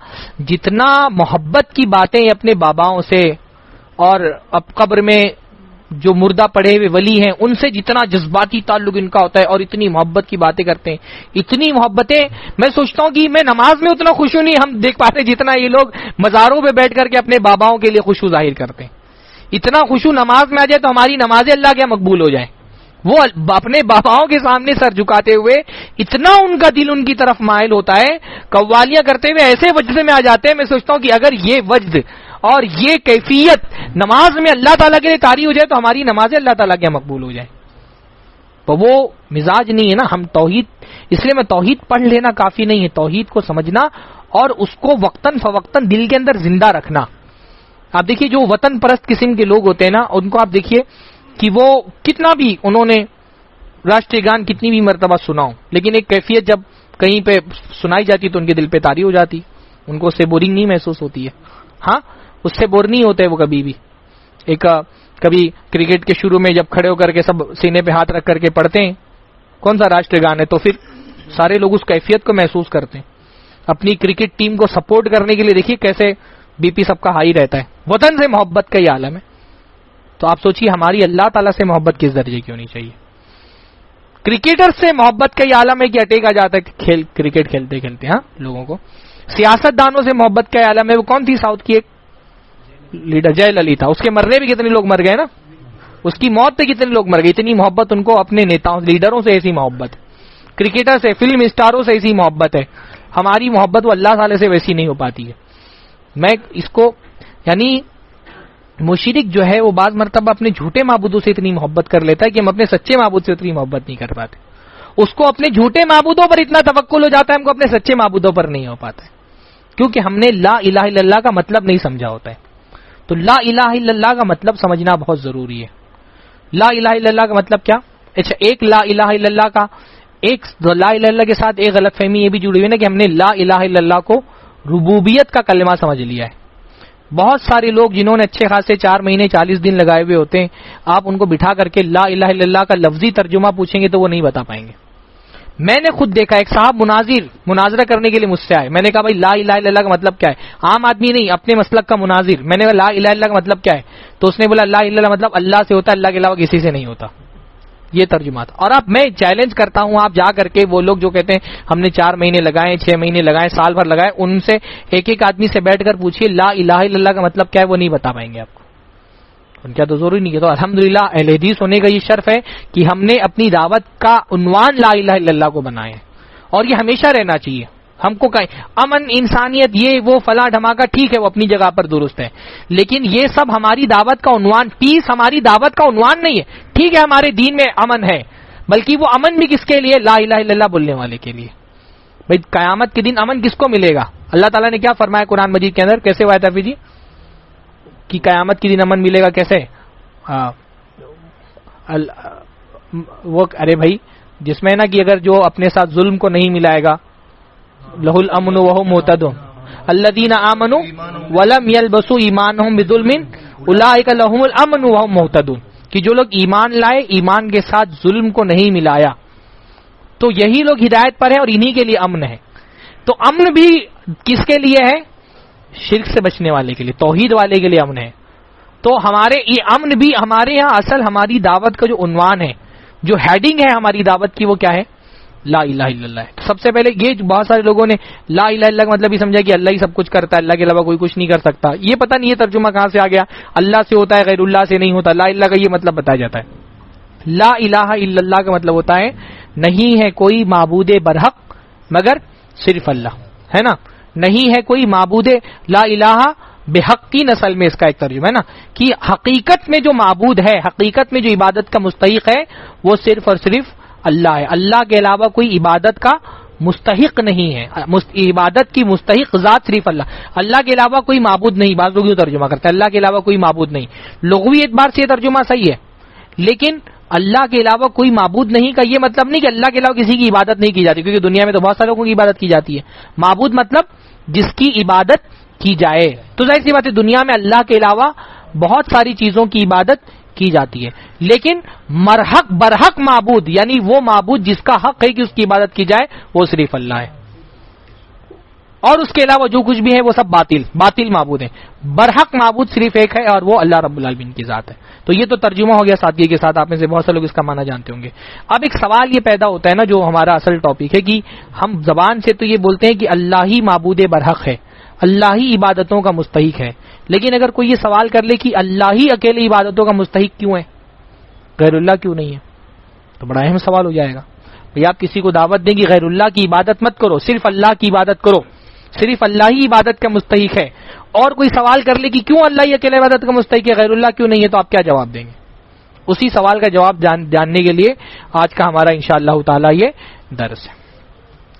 S1: جتنا محبت کی باتیں اپنے باباؤں سے اور اب قبر میں جو مردہ پڑے ہوئے ولی ہیں ان سے جتنا جذباتی تعلق ان کا ہوتا ہے, اور اتنی محبت کی باتیں کرتے ہیں, اتنی محبتیں. میں سوچتا ہوں کہ میں نماز میں اتنا خوشو نہیں ہم دیکھ پاتے جتنا یہ لوگ مزاروں پہ بیٹھ کر کے اپنے باباؤں کے لیے خوشو ظاہر کرتے ہیں. اتنا خوشو نماز میں آ جائے تو ہماری نمازیں اللہ کے مقبول ہو جائیں. وہ اپنے باباؤں کے سامنے سر جھکاتے ہوئے اتنا ان کا دل ان کی طرف مائل ہوتا ہے, قوالیاں کرتے ہوئے ایسے وجدے میں آ جاتے ہیں. میں سوچتا ہوں کہ اگر یہ وجد اور یہ کیفیت نماز میں اللہ تعالیٰ کے لیے طاری ہو جائے تو ہماری نمازیں اللہ تعالیٰ کے مقبول ہو جائیں. تو وہ مزاج نہیں ہے نا. ہم توحید, اس لیے میں توحید پڑھ لینا کافی نہیں ہے, توحید کو سمجھنا اور اس کو وقتاً فوقتاً دل کے اندر زندہ رکھنا. آپ دیکھیے جو وطن پرست قسم کے لوگ ہوتے ہیں نا, ان کو آپ دیکھیے کہ وہ کتنا بھی انہوں نے راشٹریہ گان کتنی بھی مرتبہ سنا ہو, لیکن ایک کیفیت جب کہیں پہ سنائی جاتی تو ان کے دل پہ طاری ہو جاتی, ان کو اس سے بورنگ نہیں محسوس ہوتی ہے. ہاں, اس سے بور نہیں ہوتے وہ کبھی بھی. ایک کبھی کرکٹ کے شروع میں جب کھڑے ہو کر کے سب سینے پہ ہاتھ رکھ کر کے پڑھتے ہیں کون سا راشٹریہ گان ہے, تو پھر سارے لوگ اس کیفیت کو محسوس کرتے ہیں. اپنی کرکٹ ٹیم کو سپورٹ کرنے کے لیے دیکھیے کیسے بی پی سب کا ہائی رہتا ہے. وطن سے محبت کا یہ عالم ہے. تو آپ سوچیے ہماری اللہ تعالیٰ سے محبت کس درجے کی ہونی چاہیے. کرکٹر سے محبت کا یہ عالم ہے کہ اٹیک آ جاتا ہے کرکٹ کھیلتے کھیلتے ہاں لوگوں کو. سیاست دانوں سے محبت کا یہ عالم ہے. وہ کون تھی ساؤتھ کی ایک لیڈر, جے للیتا, اس کے مرنے بھی کتنے لوگ مر گئے نا, اس کی موت پہ کتنے لوگ مر گئے. اتنی محبت ان کو اپنے نیتاؤں لیڈروں سے ایسی محبت, کرکٹر سے فلم اسٹاروں سے ایسی محبت ہے. ہماری محبت وہ اللہ تعالی سے ویسی نہیں ہو پاتی ہے. میں اس کو یعنی مشرک جو ہے وہ بعض مرتبہ اپنے جھوٹے معبودوں سے اتنی محبت کر لیتا ہے کہ ہم اپنے سچے معبود سے اتنی محبت نہیں کر پاتے. اس کو اپنے جھوٹے معبودوں پر اتنا توکل ہو جاتا ہے, ہم کو اپنے سچے معبودوں پر نہیں ہو پاتا ہے, کیونکہ ہم نے لا الہ الا اللہ کا مطلب نہیں سمجھا ہوتا ہے. تو لا الہ الا اللہ کا مطلب سمجھنا بہت ضروری ہے. لا الہ الا اللہ کا مطلب کیا؟ اچھا, ایک لا الہ الا اللہ کا, ایک لا الہ الا اللہ کے ساتھ ایک غلط فہمی یہ بھی جڑی ہوئی ہے کہ ہم نے لا الہ الا اللہ کو ربوبیت کا کلمہ سمجھ لیا ہے. بہت سارے لوگ جنہوں نے اچھے خاصے 4 مہینے 40 دن لگائے ہوئے ہوتے ہیں, آپ ان کو بٹھا کر کے لا الہ الا اللہ کا لفظی ترجمہ پوچھیں گے تو وہ نہیں بتا پائیں گے. میں نے خود دیکھا, ایک صاحب مناظرہ کرنے کے لیے مجھ سے آئے. میں نے کہا بھائی لا الہ الا اللہ کا مطلب کیا ہے؟ عام آدمی نہیں, اپنے مسلک کا مناظر. میں نے کہا لا الہ الا اللہ کا مطلب کیا ہے؟ تو اس نے بولا لا الہ الا اللہ مطلب اللہ سے ہوتا ہے, اللہ کے علاوہ کسی سے نہیں ہوتا. یہ ترجمہ تھا. اور اب میں چیلنج کرتا ہوں, آپ جا کر کے وہ لوگ جو کہتے ہیں ہم نے 4 مہینے لگائے, 6 مہینے لگائے, سال بھر لگائے, ان سے ایک آدمی سے بیٹھ کر پوچھیے لا الہ الا اللہ کا مطلب کیا ہے, وہ نہیں بتا پائیں گے آپ کو. ان کا تو ضروری نہیں ہے. تو الحمدللہ اہل حدیث ہونے کا یہ شرف ہے کہ ہم نے اپنی دعوت کا عنوان لا الہ الا اللہ کو بنایا ہے, اور یہ ہمیشہ رہنا چاہیے. ہم کو کہیں امن, انسانیت, یہ وہ فلاں دھماکہ, ٹھیک ہے وہ اپنی جگہ پر درست ہے, لیکن یہ سب ہماری دعوت کا عنوان, پیس ہماری دعوت کا عنوان نہیں ہے. ٹھیک ہے ہمارے دین میں امن ہے, بلکہ وہ امن بھی کس کے لیے؟ لا الہ الا اللہ بولنے والے کے لیے. بھائی قیامت کے دن امن کس کو ملے گا؟ اللہ تعالیٰ نے کیا فرمایا قرآن مجید کے اندر, کیسے ہوا ہے تفی جی کہ قیامت کے دن امن ملے گا کیسے؟ وہ ارے بھائی جس میں نا کہ اگر جو اپنے ساتھ ظلم کو نہیں ملائے گا, لہ الامن وہم مہتدون الذین آمنوا ولم یلبسوا ایمانہم بظلم اولئک لہم الامن وہم مہتدون, کہ جو لوگ ایمان لائے, ایمان کے ساتھ ظلم کو نہیں ملایا, تو یہی لوگ ہدایت پر ہیں اور انہی کے لیے امن ہے. تو امن بھی کس کے لیے ہے؟ شرک سے بچنے والے کے لیے, توحید والے کے لیے امن ہے. تو ہمارے یہ امن بھی ہمارے یہاں اصل ہماری دعوت کا جو عنوان ہے, جو ہیڈنگ ہے ہماری دعوت کی, وہ کیا ہے؟ لا الہ الا اللہ ہے. سب سے پہلے یہ بہت سارے لوگوں نے لا الہ الا اللہ کا مطلب یہ سمجھا کہ اللہ ہی سب کچھ کرتا ہے, اللہ کے علاوہ کوئی کچھ نہیں کر سکتا. یہ پتہ نہیں یہ ترجمہ کہاں سے آ گیا, اللہ سے ہوتا ہے غیر اللہ سے نہیں ہوتا. لا الہ کا یہ مطلب بتایا جاتا ہے. لا الہ الا اللہ کا مطلب ہوتا ہے نہیں ہے کوئی معبود برحق مگر صرف اللہ, ہے نا. نہیں ہے کوئی معبود, لا الہ بحق کی نسل میں اس کا ایک ترجمہ ہے نا, کہ حقیقت میں جو معبود ہے, حقیقت میں جو عبادت کا مستحق ہے, وہ صرف اور صرف اللہ ہے. اللہ کے علاوہ کوئی عبادت کا مستحق نہیں ہے. عبادت کی مستحق ذات صرف اللہ کے علاوہ کوئی معبود نہیں. بعض لوگ یہ ترجمہ کرتے ہیں اللہ کے علاوہ کوئی معبود نہیں. لغوی اعتبار سے یہ ترجمہ صحیح ہے, لیکن اللہ کے علاوہ کوئی معبود نہیں کا یہ مطلب نہیں کہ اللہ کے علاوہ کسی کی عبادت نہیں کی جاتی, کیونکہ دنیا میں تو بہت سارے لوگوں کی عبادت کی جاتی ہے. معبود مطلب جس کی عبادت کی جائے. تو ظاہر سی بات ہے دنیا میں اللہ کے علاوہ بہت ساری چیزوں کی عبادت کی جاتی ہے, لیکن برحق معبود یعنی وہ معبود جس کا حق ہے کہ اس کی عبادت کی جائے وہ صرف اللہ ہے, اور اس کے علاوہ جو کچھ بھی ہے وہ سب باطل معبود ہیں. برحق معبود صرف ایک ہے اور وہ اللہ رب العالمین کی ذات ہے. تو یہ تو ترجمہ ہو گیا سادگی کے ساتھ, آپ میں سے بہت سے لوگ اس کا معنی جانتے ہوں گے. اب ایک سوال یہ پیدا ہوتا ہے نا, جو ہمارا اصل ٹاپک ہے, کہ ہم زبان سے تو یہ بولتے ہیں کہ اللہ ہی معبود برحق ہے, اللہ ہی عبادتوں کا مستحق ہے, لیکن اگر کوئی یہ سوال کر لے کہ اللہ ہی اکیلے عبادتوں کا مستحق کیوں ہے, غیر اللہ کیوں نہیں ہے, تو بڑا اہم سوال ہو جائے گا. بھئی آپ کسی کو دعوت دیں کہ غیر اللہ کی عبادت مت کرو, صرف اللہ کی عبادت کرو, صرف اللہ ہی عبادت کا مستحق ہے, اور کوئی سوال کر لے کہ کیوں اللہ ہی اکیلے عبادت کا مستحق ہے, غیر اللہ کیوں نہیں ہے, تو آپ کیا جواب دیں گے؟ اسی سوال کا جواب جاننے کے لیے آج کا ہمارا انشاءاللہ تعالی یہ درس ہے.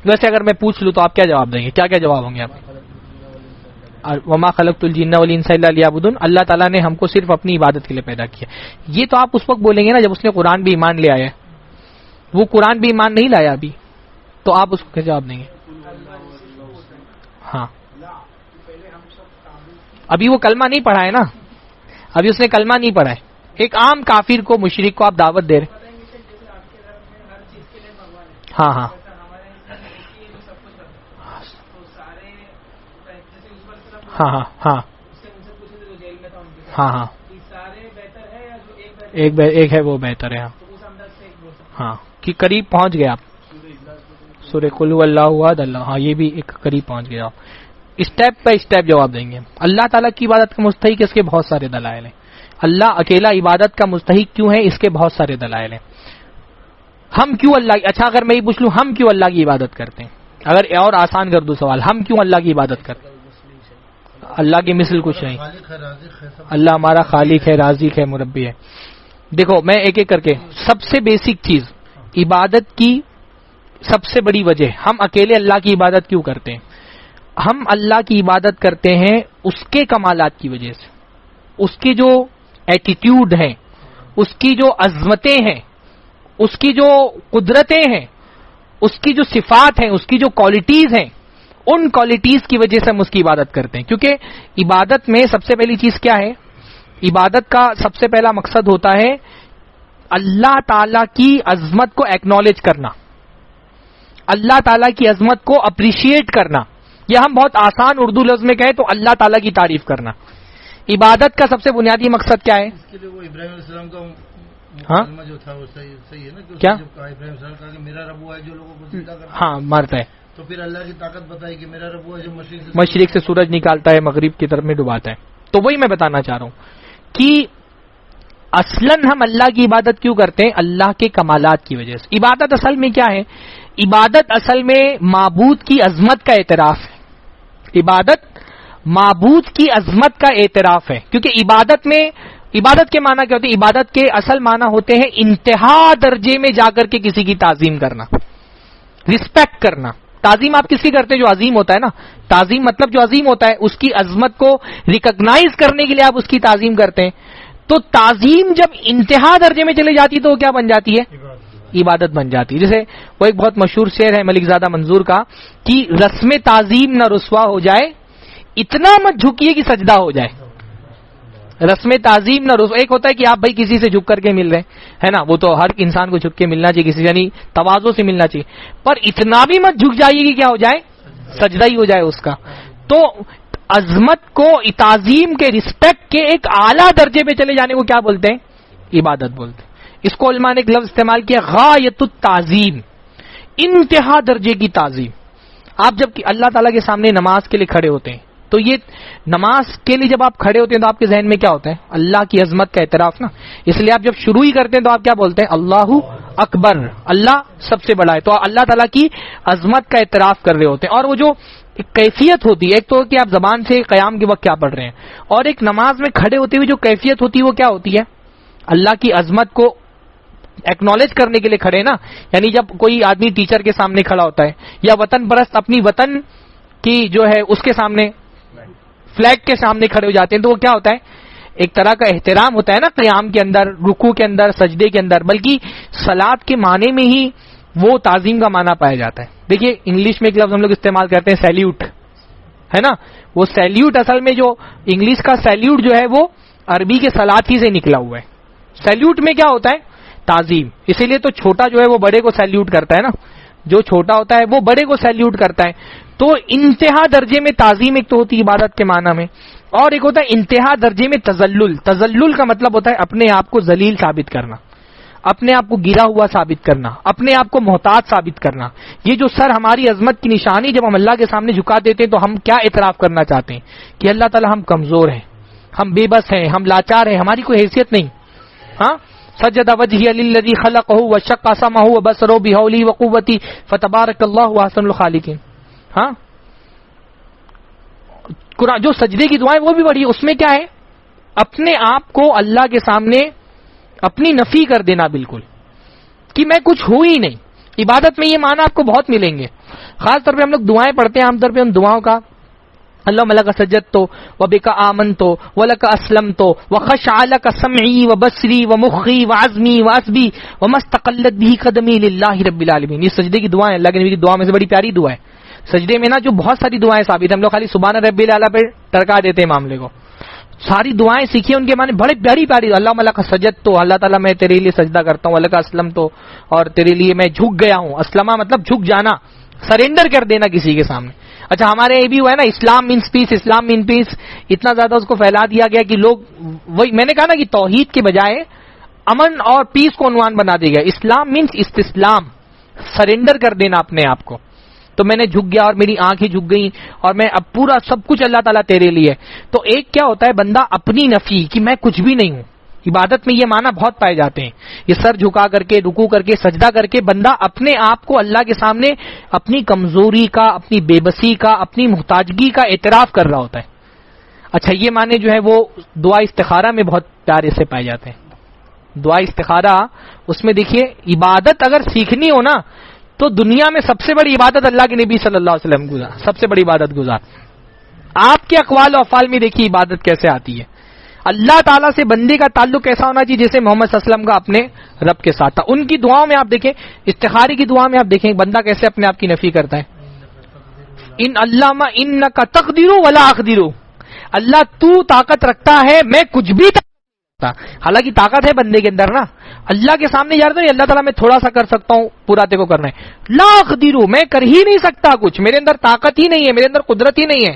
S1: ویسے اگر میں پوچھ لوں تو آپ کیا جواب دیں گے, کیا جواب ہوں گے آپ؟ وما خلقت الجن والانس الا لیعبدون, اللہ تعالیٰ نے ہم کو صرف اپنی عبادت کے لیے پیدا کیا. یہ تو آپ اس وقت بولیں گے نا جب اس نے قرآن بھی ایمان لے آیا ہے. وہ قرآن بھی ایمان نہیں لایا ابھی, تو آپ اس کو کیا جواب دیں گے؟ ہاں, ابھی وہ کلمہ نہیں پڑھا ہے نا, ابھی اس نے کلمہ نہیں پڑھا ہے. ایک عام کافر کو, مشرک کو آپ دعوت دے رہے. ہاں ہاں ہاں ہاں ہاں ہاں ہاں ایک ہے وہ بہتر ہے. ہاں کہ قریب پہنچ گئے آپ, سورہ قل هو اللہ احد اللہ, ہاں یہ بھی ایک قریب پہنچ گئے آپ. اسٹیپ بائی اسٹیپ جواب دیں گے. اللہ تعالیٰ کی عبادت کا مستحق اس کے بہت سارے دلائل ہیں. اللہ اکیلا عبادت کا مستحق کیوں ہے, اس کے بہت سارے دلائل ہیں. ہم کیوں اللہ, اچھا اگر میں یہ پوچھ لوں ہم کیوں اللہ کی عبادت کرتے ہیں, اگر اور آسان کر دوں سوال, ہم کیوں اللہ کی عبادت کرتے ہیں؟ اللہ کی مثل کچھ نہیں, اللہ ہمارا خالق ہے, رازق ہے, مربی ہے. دیکھو میں ایک ایک کر کے, سب سے بیسک چیز, عبادت کی سب سے بڑی وجہ, ہم اکیلے اللہ کی عبادت کیوں کرتے ہیں؟ ہم اللہ کی عبادت کرتے ہیں اس کے کمالات کی وجہ سے, اس کی جو ایٹیٹیوڈ ہیں, اس کی جو عظمتیں ہیں, اس کی جو قدرتیں ہیں, اس کی جو صفات ہیں, اس کی جو کوالٹیز ہیں, ان کوالٹیز کی وجہ سے ہم اس کی عبادت کرتے ہیں. کیونکہ عبادت میں سب سے پہلی چیز کیا ہے؟ عبادت کا سب سے پہلا مقصد ہوتا ہے اللہ تعالی کی عظمت کو ایکنالج کرنا, اللہ تعالیٰ کی عظمت کو اپریشیٹ کرنا. یہ ہم بہت آسان اردو لفظ میں کہیں تو اللہ تعالیٰ کی تعریف کرنا. عبادت کا سب سے بنیادی مقصد کیا ہے؟ اس کے لیے وہ ابراہیم علیہ السلام کا مکالمہ جو تھا وہ صحیح ہے نا, کہ کیا ابراہیم السلام کہا کہ میرا رب وہ ہے جو لوگوں کو زندہ کرتا ہے, ہاں مارتا ہے, تو پھر اللہ کی طاقت بتائی کہ میرا رب وہ ہے جو مشرق سے سورج نکالتا ہے, مغرب کی طرف میں ڈباتا ہے. تو وہی میں بتانا چاہ رہا ہوں کہ اصلاً ہم اللہ کی عبادت کیوں کرتے ہیں؟ اللہ کے کمالات کی وجہ سے. عبادت اصل میں کیا ہے؟ عبادت اصل میں معبود کی عظمت کا اعتراف ہے. عبادت معبود کی عظمت کا اعتراف ہے, کیونکہ عبادت کے معنی کیا ہوتے ہیں؟ عبادت کے اصل معنی ہوتے ہیں انتہا درجے میں جا کر کے کسی کی تعظیم کرنا, رسپیکٹ کرنا. تعظیم آپ کس کی کرتے ہیں؟ جو عظیم ہوتا ہے نا. تعظیم مطلب جو عظیم ہوتا ہے اس کی عظمت کو ریکگنائز کرنے کے لیے آپ اس کی تعظیم کرتے ہیں. تو تعظیم جب انتہا درجے میں چلے جاتی ہے تو وہ کیا بن جاتی ہے؟ عبادت بن جاتی ہے. جیسے وہ ایک بہت مشہور شعر ہے ملک زادہ منظور کا کہ رسم تعظیم نہ رسوا ہو جائے, اتنا مت جھکیے کہ سجدہ ہو جائے. رسم تعظیم نہ رسوا, ایک ہوتا ہے کہ آپ بھائی کسی سے جھک کر کے مل رہے ہیں نا, وہ تو ہر انسان کو جھک کے ملنا چاہیے, کسی یعنی تواضع سے ملنا چاہیے, پر اتنا بھی مت جھک جائیے کہ کیا ہو جائے؟ سجدہ ہی ہو جائے اس کا. تو عظمت کو, تعظیم کے, رسپیکٹ کے ایک اعلیٰ درجے پہ چلے جانے کو کیا بولتے ہیں؟ عبادت بولتے ہیں. اس کو علماء نے ایک لفظ استعمال کیا, غایت التعظیم, انتہا درجے کی تعظیم. آپ جب اللہ تعالیٰ کے سامنے نماز کے لیے کھڑے ہوتے ہیں تو یہ نماز کے لیے جب آپ کھڑے ہوتے ہیں تو آپ کے ذہن میں کیا ہوتا ہے؟ اللہ کی عظمت کا اعتراف نا. اس لیے آپ جب شروع ہی کرتے ہیں تو آپ کیا بولتے ہیں؟ اللہ اکبر, اللہ سب سے بڑا ہے. تو اللہ تعالیٰ کی عظمت کا اعتراف کر رہے ہوتے ہیں. اور وہ جو ایک کیفیت ہوتی ہے, ایک تو کہ آپ زبان سے قیام کے وقت کیا پڑھ رہے ہیں, اور ایک نماز میں کھڑے ہوتے ہوئے جو کیفیت ہوتی ہے وہ کیا ہوتی ہے؟ اللہ کی عظمت کو ایکنالج کرنے کے لیے کھڑے نا. یعنی جب کوئی آدمی ٹیچر کے سامنے کھڑا ہوتا ہے یا وطن پرست اپنی وطن کی جو ہے اس کے سامنے فلیگ کے سامنے کھڑے ہو جاتے ہیں تو وہ کیا ہوتا ہے, ایک طرح کا احترام ہوتا ہے نا قیام کے اندر, رکوع کے اندر, سجدے کے اندر. بلکہ صلاۃ کے معنی میں ہی وہ تعظیم کا معنی پایا جاتا ہے. دیکھیے انگلش میں ایک لفظ ہم لوگ استعمال کرتے ہیں سیلیوٹ, ہے نا. وہ سیلیوٹ اصل میں جو انگلش کا سیلیوٹ جو ہے وہ عربی کے صلاۃ ہی سے نکلا ہوا ہے. سیلیوٹ میں کیا ہوتا ہے, تعظیم. اسی لیے تو چھوٹا جو ہے وہ بڑے کو سیلیوٹ کرتا ہے نا, جو چھوٹا ہوتا ہے وہ بڑے کو سیلیوٹ کرتا ہے. تو انتہا درجے میں تعظیم ایک تو ہوتی ہے عبادت کے معنی میں, اور ایک ہوتا ہے انتہا درجے میں تذلل. تذلل کا مطلب ہوتا ہے اپنے آپ کو ذلیل ثابت کرنا, اپنے آپ کو گرا ہوا ثابت کرنا, اپنے آپ کو محتاج ثابت کرنا. یہ جو سر ہماری عظمت کی نشانی, جب ہم اللہ کے سامنے جھکا دیتے ہیں تو ہم کیا اعتراف کرنا چاہتے ہیں کہ اللہ تعالیٰ ہم کمزور ہیں, ہم بے بس ہیں, ہم لاچار ہیں, ہماری کوئی حیثیت نہیں. ہاں, سجد وجهي للذي خلقه وشق سمعه وبصره بحوله وقوتي فتبارك الله احسن الخالقين. ہاں, جو سجدے کی دعائیں وہ بھی بڑی, اس میں کیا ہے, اپنے آپ کو اللہ کے سامنے اپنی نفی کر دینا بالکل کہ میں کچھ ہوں ہی نہیں. عبادت میں یہ معنی آپ کو بہت ملیں گے. خاص طور پہ ہم لوگ دعائیں پڑھتے ہیں, عام طور پہ ان دعاؤں کا اللہم لک سجدت وبک آمنت ولک اسلمت وخشع لک سمعی وبصری ومخی وعزمی وعصبی وما استقلت به قدمی للہ رب العالمین. یہ سجدے کی دعائیں اللہ کے نبی کی دعا میں سے بڑی پیاری دعا ہے. سجدے میں نا جو بہت ساری دعائیں ثابت ہیں, ہم لوگ خالی سبحان رب الاعلی پہ ٹرکا دیتے ہیں معاملے کو. ساری دعائیں سیکھیے, ان کے معنی بڑے پیاری پیاری. اللہم لک سجدت, اللہ تعالیٰ میں تیرے لیے سجدہ کرتا ہوں. ولک اسلمت, اور تیرے لیے میں جھک گیا ہوں. اسلمہ مطلب جھک جانا, سرینڈر کر دینا کسی کے سامنے. اچھا, ہمارے یہ بھی ہوا ہے نا اسلام مینس پیس, اسلام مین پیس. اتنا زیادہ اس کو پھیلا دیا گیا کہ لوگ, وہی میں نے کہا نا کہ توحید کے بجائے امن اور پیس کو عنوان بنا دیا گیا. اسلام مینس استسلام, سرینڈر کر دینا اپنے آپ کو. تو میں نے جھک گیا اور میری آنکھیں جھک گئی اور میں اب پورا سب کچھ اللہ تعالیٰ تیرے لیے. تو ایک کیا ہوتا ہے, بندہ اپنی نفی کہ میں کچھ بھی نہیں ہوں. عبادت میں یہ معنی بہت پائے جاتے ہیں. یہ سر جھکا کر کے, رکوع کر کے, سجدہ کر کے بندہ اپنے آپ کو اللہ کے سامنے اپنی کمزوری کا, اپنی بے بسی کا, اپنی محتاجگی کا اعتراف کر رہا ہوتا ہے. اچھا, یہ معنی جو ہے وہ دعا استخارہ میں بہت پیارے سے پائے جاتے ہیں. دعا استخارہ, اس میں دیکھیے عبادت اگر سیکھنی ہو نا تو دنیا میں سب سے بڑی عبادت اللہ کے نبی صلی اللہ علیہ وسلم گزار, سب سے بڑی عبادت گزار. آپ کے اقوال و افعال میں دیکھیے عبادت کیسے آتی ہے. اللہ تعالیٰ سے بندے کا تعلق ایسا ہونا چاہیے جیسے محمد صلی اللہ علیہ وسلم کا اپنے رب کے ساتھ تھا. ان کی دعاؤں میں آپ دیکھیں, استخاری کی دعا میں آپ دیکھیں بندہ کیسے اپنے آپ کی نفی کرتا ہے. ان اللہ انک تقدر ولا اقدر, اللہ تو طاقت رکھتا ہے میں کچھ بھی طاقت. حالانکہ طاقت ہے بندے کے اندر نا, اللہ کے سامنے جا رہا ہے اللہ تعالیٰ میں تھوڑا سا کر سکتا ہوں, پورا تے کو کرنا ہے. لا اقدر, میں کر ہی نہیں سکتا کچھ, میرے اندر طاقت ہی نہیں ہے, میرے اندر قدرت ہی نہیں ہے.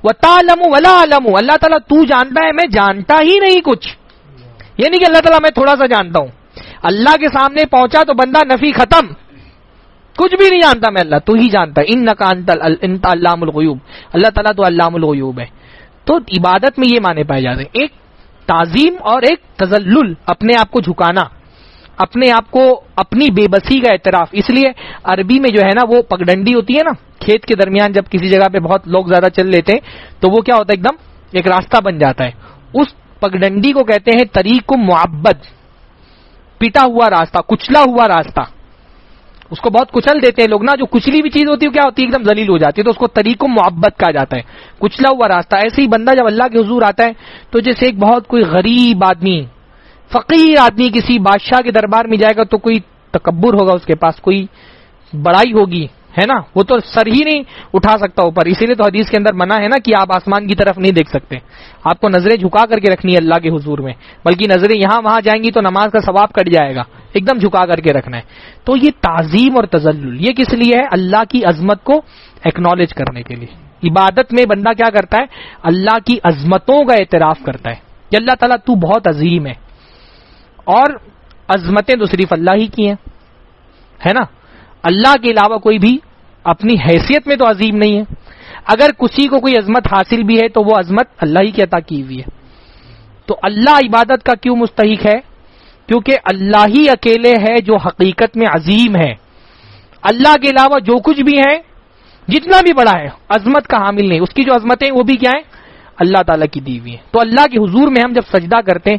S1: وَتَعْلَمُ وَلَا أَعْلَمُ, اللہ تعالیٰ تو جانتا ہے میں جانتا ہی نہیں کچھ. یہ نہیں کہ اللہ تعالیٰ میں تھوڑا سا جانتا ہوں. اللہ کے سامنے پہنچا تو بندہ نفی ختم, کچھ بھی نہیں جانتا میں, اللہ تو ہی جانتا ہے. اِنَّكَ أَنْتَ عَلَّامُ الْغُیُوب, اللہ تعالیٰ تو علام الغیوب ہے. تو عبادت میں یہ معنی پائے جاتے ہیں, ایک تعظیم اور ایک تذلل, اپنے آپ کو جھکانا, اپنے آپ کو اپنی بے بسی کا اعتراف. اس لیے عربی میں جو ہے نا وہ پگڈنڈی ہوتی ہے نا, کھیت کے درمیان جب کسی جگہ پہ بہت لوگ زیادہ چل لیتے ہیں تو وہ کیا ہوتا ہے, ایک دم ایک راستہ بن جاتا ہے. اس پگڈنڈی کو کہتے ہیں طریق معبد, پٹا ہوا راستہ, کچلا ہوا راستہ. اس کو بہت کچل دیتے ہیں لوگ نا, جو کچلی بھی چیز ہوتی ہے کیا ہوتی ہے, ایک دم ذلیل ہو جاتی ہے, تو اس کو طریق معبد کہا جاتا ہے, کچلا ہوا راستہ. ایسے ہی بندہ جب اللہ کے حضور آتا ہے تو جیسے ایک بہت کوئی غریب آدمی, فقیر آدمی کسی بادشاہ کے دربار میں جائے گا تو کوئی تکبر ہوگا اس کے پاس, کوئی بڑائی ہوگی, ہے نا, وہ تو سر ہی نہیں اٹھا سکتا اوپر. اسی لیے تو حدیث کے اندر منع ہے نا کہ آپ آسمان کی طرف نہیں دیکھ سکتے, آپ کو نظریں جھکا کر کے رکھنی ہے اللہ کے حضور میں, بلکہ نظریں یہاں وہاں جائیں گی تو نماز کا ثواب کٹ جائے گا, ایک دم جھکا کر کے رکھنا ہے. تو یہ تعظیم اور تذلل یہ کس لیے ہے, اللہ کی عظمت کو ایکنالج کرنے کے لیے. عبادت میں بندہ کیا کرتا ہے, اللہ کی عظمتوں کا اعتراف کرتا ہے کہ اللہ تعالیٰ تو بہت عظیم ہے, اور عظمتیں تو صرف اللہ ہی کی ہیں, ہے نا. اللہ کے علاوہ کوئی بھی اپنی حیثیت میں تو عظیم نہیں ہے. اگر کسی کو کوئی عظمت حاصل بھی ہے تو وہ عظمت اللہ ہی کی عطا کی ہوئی ہے. تو اللہ عبادت کا کیوں مستحق ہے, کیونکہ اللہ ہی اکیلے ہے جو حقیقت میں عظیم ہے. اللہ کے علاوہ جو کچھ بھی ہے, جتنا بھی بڑا ہے, عظمت کا حامل نہیں. اس کی جو عظمتیں وہ بھی کیا ہیں, اللہ تعالیٰ کی دی ہوئی ہیں. تو اللہ کے حضور میں ہم جب سجدہ کرتے ہیں,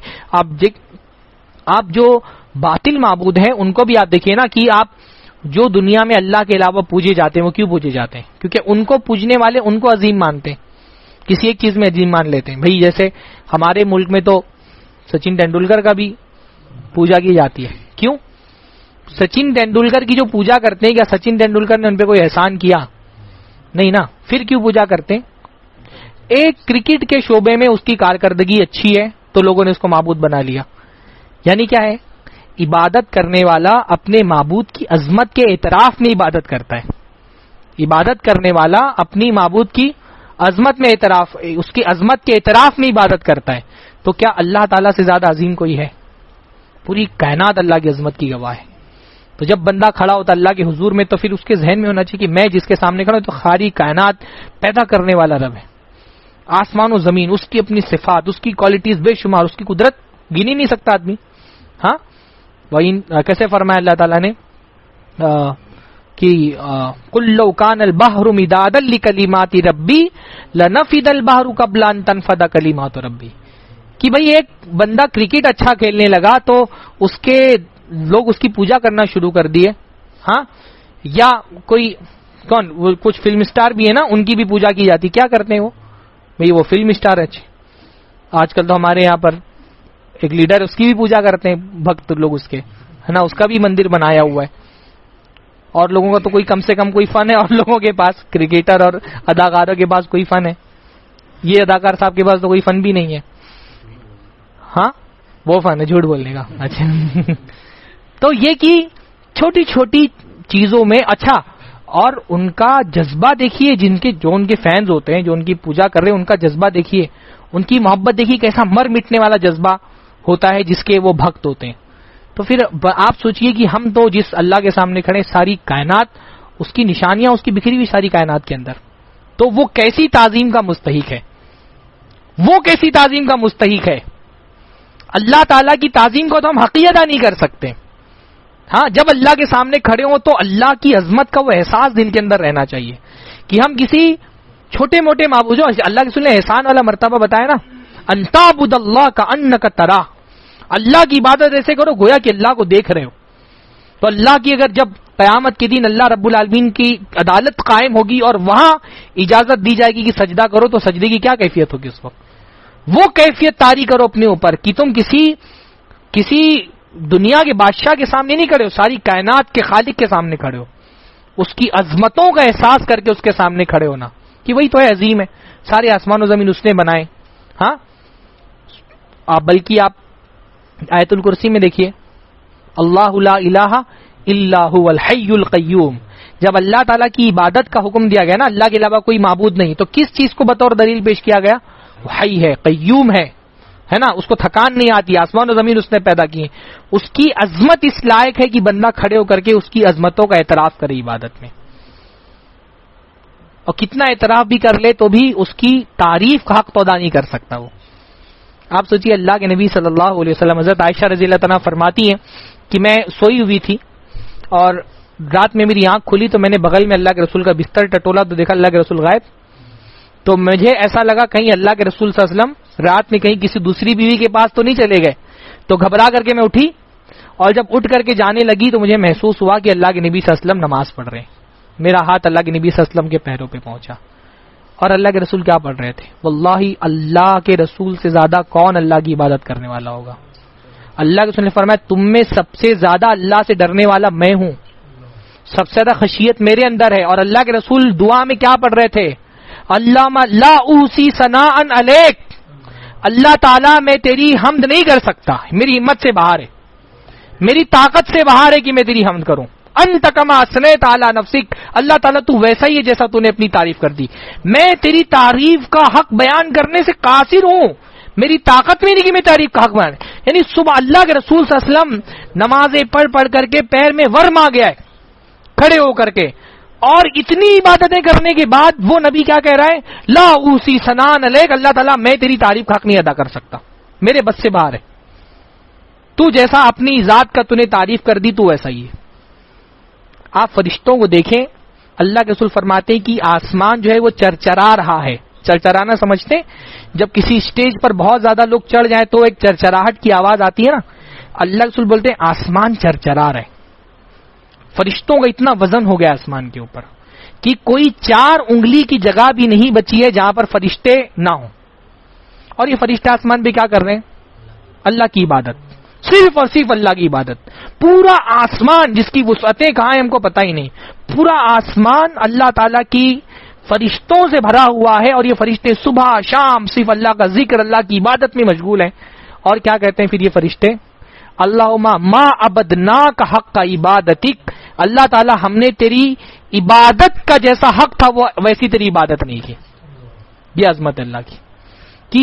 S1: آپ جو باطل معبود ہیں ان کو بھی آپ دیکھیے نا کہ آپ جو دنیا میں اللہ کے علاوہ پوجے جاتے ہیں وہ کیوں پوجے جاتے ہیں؟ کیونکہ ان کو پوجنے والے ان کو عظیم مانتے ہیں، کسی ایک چیز میں عظیم مان لیتے ہیں. بھئی جیسے ہمارے ملک میں تو سچن تینڈولکر کا بھی پوجا کی جاتی ہے. کیوں؟ سچن تینڈولکر کی جو پوجا کرتے ہیں، کیا سچن تینڈولکر نے ان پہ کوئی احسان کیا؟ نہیں نا. پھر کیوں پوجا کرتے ہیں؟ ایک کرکٹ کے شعبے میں اس کی کارکردگی اچھی ہے تو لوگوں نے اس کو معبود بنا لیا. یعنی کیا ہے؟ عبادت کرنے والا اپنے معبود کی عظمت کے اعتراف میں عبادت کرتا ہے. عبادت کرنے والا اپنی معبود کی عظمت میں اعتراف، اس کی عظمت کے اعتراف میں عبادت کرتا ہے. تو کیا اللہ تعالیٰ سے زیادہ عظیم کوئی ہے؟ پوری کائنات اللہ کی عظمت کی گواہ ہے. تو جب بندہ کھڑا ہوتا اللہ کے حضور میں تو پھر اس کے ذہن میں ہونا چاہیے کہ میں جس کے سامنے کھڑا ہوں تو ساری کائنات پیدا کرنے والا رب ہے. آسمان و زمین، اس کی اپنی صفات، اس کی کوالٹیز بے شمار، اس کی قدرت گن ہی نہیں سکتا آدمی. ہاں کیسے فرمایا اللہ تعالیٰ نے کہ قُل لَوْ كَانَ الْبَحْرُ مِدَادًا لِكَلِمَاتِ رَبِّي لَنَفِدَ الْبَحْرُ قَبْلَ أَن تَنفَدَ كَلِمَاتُ رَبِّي. کہ بھئی ایک بندہ کرکٹ اچھا کھیلنے لگا تو اس کے لوگ اس کی پوجا کرنا شروع کر دیے. ہاں یا کوئی وہ کچھ فلم اسٹار بھی ہے نا، ان کی بھی پوجا کی جاتی. کیا کرتے ہیں وہ؟ بھئی وہ فلم اسٹار اچھے. آج کل تو ہمارے یہاں پر ایک لیڈر، اس کی بھی پوجا کرتے ہیں بھکت لوگ اس کے، ہے نا، اس کا بھی مندر بنایا ہوا ہے. اور لوگوں کا تو کوئی کم سے کم کوئی فن ہے، اور لوگوں کے پاس کرکٹر اور اداکاروں کے پاس کوئی فن ہے. یہ اداکار صاحب کے پاس تو کوئی فن بھی نہیں ہے. ہاں وہ فن ہے جھوٹ بولنے کا. اچھا تو یہ کہ چھوٹی چھوٹی چیزوں میں اچھا، اور ان کا جذبہ دیکھیے، جو ان کے فینز ہوتے ہیں، جو ان کی پوجا کر رہے ہیں، ان کا جذبہ دیکھیے، ان کی محبت دیکھیے کیسا مر مٹنے والا جذبہ ہوتا ہے جس کے وہ بھکت ہوتے ہیں. تو پھر آپ سوچئے کہ ہم تو جس اللہ کے سامنے کھڑے، ساری کائنات اس کی نشانیاں اس کی بکھری ہوئی ساری کائنات کے اندر، تو وہ کیسی تعظیم کا مستحق ہے؟ وہ کیسی تعظیم کا مستحق ہے؟ اللہ تعالیٰ کی تعظیم کو تو ہم حقیقت ادا نہیں کر سکتے. ہاں جب اللہ کے سامنے کھڑے ہوں تو اللہ کی عظمت کا وہ احساس دل کے اندر رہنا چاہیے کہ ہم کسی چھوٹے موٹے معبود، جو اللہ کے رسول نے احسان والا مرتبہ بتایا نا، ان تعبد اللہ کأنک تراہ، اللہ کی عبادت ایسے کرو گویا کہ اللہ کو دیکھ رہے ہو. تو اللہ کی اگر جب قیامت کے دن اللہ رب العالمین کی عدالت قائم ہوگی اور وہاں اجازت دی جائے گی کہ سجدہ کرو، تو سجدے کی کیا کیفیت ہوگی اس وقت؟ وہ کیفیت طاری کرو اپنے اوپر کہ تم کسی دنیا کے بادشاہ کے سامنے نہیں کھڑے ہو، ساری کائنات کے خالق کے سامنے کھڑے ہو، اس کی عظمتوں کا احساس کر کے اس کے سامنے کھڑے ہونا کہ وہی تو ہے عظیم ہے، سارے آسمان و زمین اس نے بنائے. ہاں بلکہ آپ آیت الکرسی میں دیکھیے، اللہ لا الہ الا هو الحی القیوم. جب اللہ تعالیٰ کی عبادت کا حکم دیا گیا نا، اللہ کے علاوہ کوئی معبود نہیں، تو کس چیز کو بطور دلیل پیش کیا گیا؟ وہ حی ہے، قیوم ہے نا، اس کو تھکان نہیں آتی، آسمان و زمین اس نے پیدا کی. اس کی عظمت اس لائق ہے کہ بندہ کھڑے ہو کر کے اس کی عظمتوں کا اعتراف کرے عبادت میں. اور کتنا اعتراف بھی کر لے تو بھی اس کی تعریف کا حق تو ادا نہیں کر سکتا وہ. آپ سوچیے اللہ کے نبی صلی اللہ علیہ وسلم، حضرت عائشہ رضی اللہ عنہا فرماتی ہیں کہ میں سوئی ہوئی تھی اور رات میں میری آنکھ کھلی تو میں نے بغل میں اللہ کے رسول کا بستر ٹٹولا تو دیکھا اللہ کے رسول غائب. تو مجھے ایسا لگا کہیں اللہ کے رسول صلی اللہ علیہ وسلم رات میں کہیں کسی دوسری بیوی کے پاس تو نہیں چلے گئے. تو گھبرا کر کے میں اٹھی، اور جب اٹھ کر کے جانے لگی تو مجھے محسوس ہوا کہ اللہ کے نبی صلی اللہ علیہ وسلم نماز پڑھ رہے ہیں. میرا ہاتھ اللہ کے نبی صلی اللہ علیہ وسلم کے پیروں پہ پہنچا، اور اللہ کے رسول کیا پڑھ رہے تھے؟ واللہ اللہ کے رسول سے زیادہ کون اللہ کی عبادت کرنے والا ہوگا؟ اللہ کے رسول نے فرمایا تم میں سب سے زیادہ اللہ سے ڈرنے والا میں ہوں، سب سے زیادہ خشیت میرے اندر ہے. اور اللہ کے رسول دعا میں کیا پڑھ رہے تھے؟ اللہم لا اوسی ثناء علیک، اللہ تعالیٰ میں تیری حمد نہیں کر سکتا، میری ہمت سے باہر ہے، میری طاقت سے باہر ہے کہ میں تیری حمد کروں. انت کما اثنیت علی نفسک، اللہ تعالیٰ تو ویسا ہی ہے جیسا تو نے اپنی تعریف کر دی، میں تیری تعریف کا حق بیان کرنے سے قاصر ہوں، میری طاقت میں نہیں کہ میں تعریف کا حق بیان. یعنی صبح اللہ کے رسول صلی اللہ علیہ وسلم نمازیں پڑھ کر کے پیر میں ورم آ گیا ہے کھڑے ہو کر کے، اور اتنی عبادتیں کرنے کے بعد وہ نبی کیا کہہ رہا ہے؟ لا اوسی ثناء علیک، اللہ تعالیٰ میں تیری تعریف کا حق نہیں ادا کر سکتا، میرے بس سے باہر ہے، تو جیسا اپنی ذات کا تو نے تعریف کر دی تو ویسا ہی ہے. آپ فرشتوں کو دیکھیں، اللہ کے رسول فرماتے ہیں کہ آسمان جو ہے وہ چرچرا رہا ہے. چرچرانا سمجھتے؟ جب کسی اسٹیج پر بہت زیادہ لوگ چڑھ جائیں تو ایک چرچراہٹ کی آواز آتی ہے نا، اللہ رسول بولتے ہیں آسمان چرچرا رہے، فرشتوں کا اتنا وزن ہو گیا آسمان کے اوپر کہ کوئی 4 انگلی کی جگہ بھی نہیں بچی ہے جہاں پر فرشتے نہ ہوں. اور یہ فرشتے آسمان پہ کیا کر رہے ہیں؟ اللہ کی عبادت، صرف اور صرف اللہ کی عبادت. پورا آسمان جس کی وسعتیں کہاں ہیں ہم کو پتہ ہی نہیں، پورا آسمان اللہ تعالیٰ کی فرشتوں سے بھرا ہوا ہے، اور یہ فرشتے صبح شام صرف اللہ کا ذکر، اللہ کی عبادت میں مشغول ہیں. اور کیا کہتے ہیں پھر یہ فرشتے؟ اللہم ما عبدناک حق عبادتک، اللہ تعالیٰ ہم نے تیری عبادت کا جیسا حق تھا وہ ویسی تیری عبادت نہیں کی. یہ عظمت اللہ کی کہ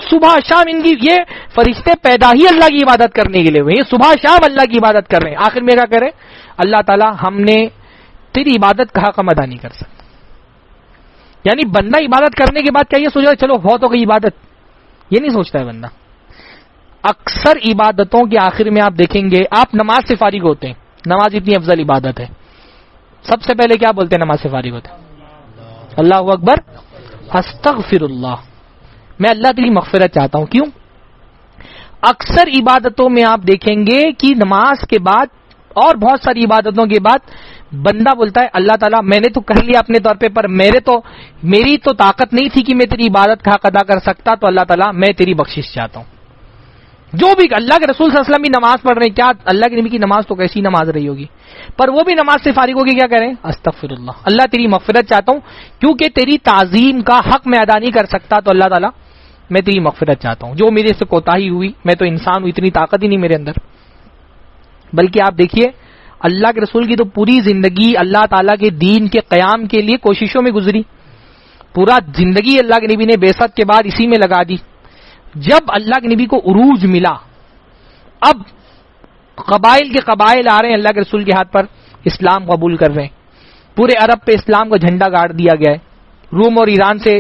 S1: صبح شام ان کی یہ فرشتے پیدا ہی اللہ کی عبادت کرنے کے لیے ہوئے، یہ صبح شام اللہ کی عبادت کر رہے ہیں. آخر میں کیا کہہ رہے ہیں؟ اللہ تعالیٰ ہم نے تیری عبادت کا حق ہم ادا نہیں کر سکتے. یعنی بندہ عبادت کرنے کے بعد کیا یہ سوچا چلو بہت ہو گئی عبادت؟ یہ نہیں سوچتا ہے بندہ. اکثر عبادتوں کے آخر میں آپ دیکھیں گے، آپ نماز سے فارغ ہوتے ہیں، نماز اتنی افضل عبادت ہے، سب سے پہلے کیا بولتے ہیں نماز سے فارغ ہوتے ہیں؟ اللہ اکبر، استغفر اللہ، میں اللہ تیری مغفرت چاہتا ہوں. کیوں؟ اکثر عبادتوں میں آپ دیکھیں گے کہ نماز کے بعد اور بہت ساری عبادتوں کے بعد بندہ بولتا ہے اللہ تعالیٰ میں نے تو کر لیا اپنے طور پہ، پر میری تو طاقت نہیں تھی کہ میں تیری عبادت کا حق ادا کر سکتا، تو اللہ تعالیٰ میں تیری بخشش چاہتا ہوں. جو بھی اللہ کے رسول صلی اللہ علیہ وسلم بھی نماز پڑھ رہے ہیں، کیا اللہ کے نبی کی نماز تو کیسی نماز رہی ہوگی، پر وہ بھی نماز سے فارغ ہو کے کیا کہہ رہے ہیں؟ استغفر اللہ، اللہ تیری مغفرت چاہتا ہوں کیونکہ تیری تعظیم کا حق میں ادا نہیں کر سکتا، تو اللہ تعالیٰ میں تیری مغفرت چاہتا ہوں. جو میرے سے کوتاہی ہوئی، میں تو انسان ہوں، اتنی طاقت ہی نہیں میرے اندر. بلکہ آپ دیکھیے اللہ کے رسول کی تو پوری زندگی اللہ تعالیٰ کے دین کے قیام کے لیے کوششوں میں گزری. پورا زندگی اللہ کے نبی نے بعثت کے بعد اسی میں لگا دی. جب اللہ کے نبی کو عروج ملا، اب قبائل کے قبائل آ رہے ہیں اللہ کے رسول کے ہاتھ پر اسلام قبول کر رہے ہیں. پورے عرب پہ اسلام کا جھنڈا گاڑ دیا گیا ہے، روم اور ایران سے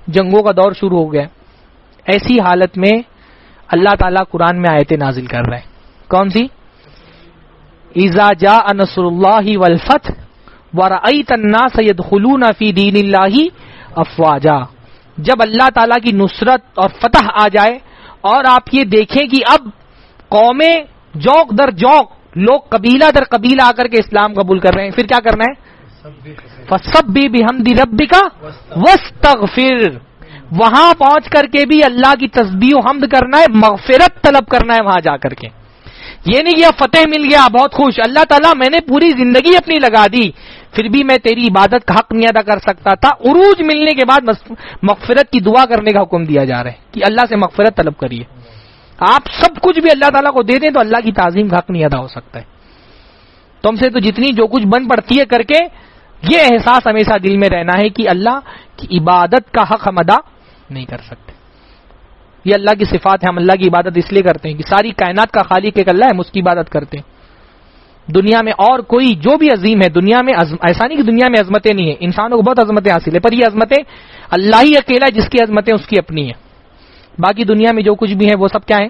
S1: جنگوں کا دور شروع ہو گیا. ایسی حالت میں اللہ تعالیٰ قرآن میں آیتیں نازل کر رہے ہیں. کون سی؟ اذا جاء نصر اللہ والفتح ورأیت الناس يدخلون فی دین اللہ افواجا. جب اللہ تعالیٰ کی نصرت اور فتح آ جائے اور آپ یہ دیکھیں کہ اب قومیں جوق در جوق، لوگ قبیلہ در قبیلہ آ کر کے اسلام قبول کر رہے ہیں، پھر کیا کرنا ہے؟ فَسَبِّحْ بِحَمْدِ رَبِّكَ وَاسْتَغْفِرْ. وہاں پہنچ کر کے بھی اللہ کی تسبیح و حمد کرنا ہے، مغفرت طلب کرنا ہے وہاں جا کر کے. یہ نہیں کہ اب فتح مل گیا بہت خوش، اللہ تعالیٰ میں نے پوری زندگی اپنی لگا دی پھر بھی میں تیری عبادت کا حق نہیں ادا کر سکتا تھا. عروج ملنے کے بعد مغفرت کی دعا کرنے کا حکم دیا جا رہا ہے کہ اللہ سے مغفرت طلب کریے. آپ سب کچھ بھی اللہ تعالیٰ کو دے دیں تو اللہ کی تعظیم کا حق نہیں ادا ہو سکتا ہے. تم سے تو جتنی جو کچھ بن پڑتی ہے کر کے، یہ احساس ہمیشہ دل میں رہنا ہے کہ اللہ کی عبادت کا حق ہم ادا نہیں کر سکتے. یہ اللہ کی صفات ہے، ہم اللہ کی عبادت اس لیے کرتے ہیں کہ ساری کائنات کا خالق ایک اللہ ہے، ہم اس کی عبادت کرتے ہیں. دنیا میں اور کوئی جو بھی عظیم ہے، دنیا میں ایسا نہیں کہ دنیا میں عظمتیں نہیں ہیں، انسانوں کو بہت عظمتیں حاصل ہیں، پر یہ عظمتیں اللہ ہی اکیلا ہے جس کی عظمتیں اس کی اپنی ہیں. باقی دنیا میں جو کچھ بھی ہے وہ سب کیا ہیں؟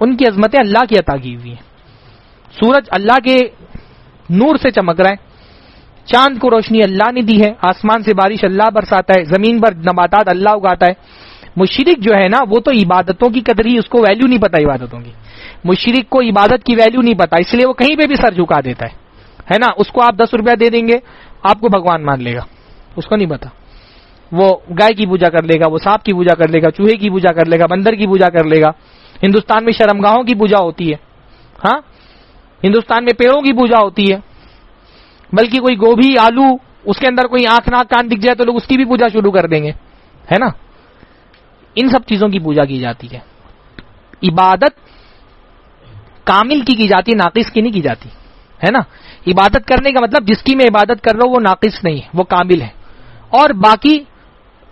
S1: ان کی عظمتیں اللہ کی عطا کی ہوئی ہیں. سورج اللہ کے نور سے چمک رہا ہے، چاند کو روشنی اللہ نے دی ہے، آسمان سے بارش اللہ برساتا ہے، زمین پر نباتات اللہ اگاتا ہے. مشرک جو ہے نا وہ تو عبادتوں کی قدر ہی، اس کو ویلیو نہیں پتا عبادتوں کی. مشرک کو عبادت کی ویلیو نہیں پتا، اس لیے وہ کہیں پہ بھی سر جھکا دیتا ہے نا. اس کو آپ 10 روپیہ دے دیں گے آپ کو بھگوان مان لے گا، اس کو نہیں پتا. وہ گائے کی پوجا کر لے گا، وہ سانپ کی پوجا کر لے گا، چوہے کی پوجا کر لے گا، بندر کی پوجا کر لے گا. ہندوستان میں شرمگاہوں کی پوجا ہوتی ہے، ہاں ہندوستان میں پیڑوں کی پوجا ہوتی ہے. بلکہ کوئی گوبھی آلو اس کے اندر کوئی آنکھ ناک کان دکھ جائے تو لوگ اس کی بھی پوجا شروع کر دیں گے، ہے نا. ان سب چیزوں کی پوجا کی جاتی ہے. عبادت کامل کی جاتی ہے، ناقص کی نہیں کی جاتی، ہے نا. عبادت کرنے کا مطلب جس کی میں عبادت کر رہا ہوں وہ ناقص نہیں ہے، وہ کامل ہے. اور باقی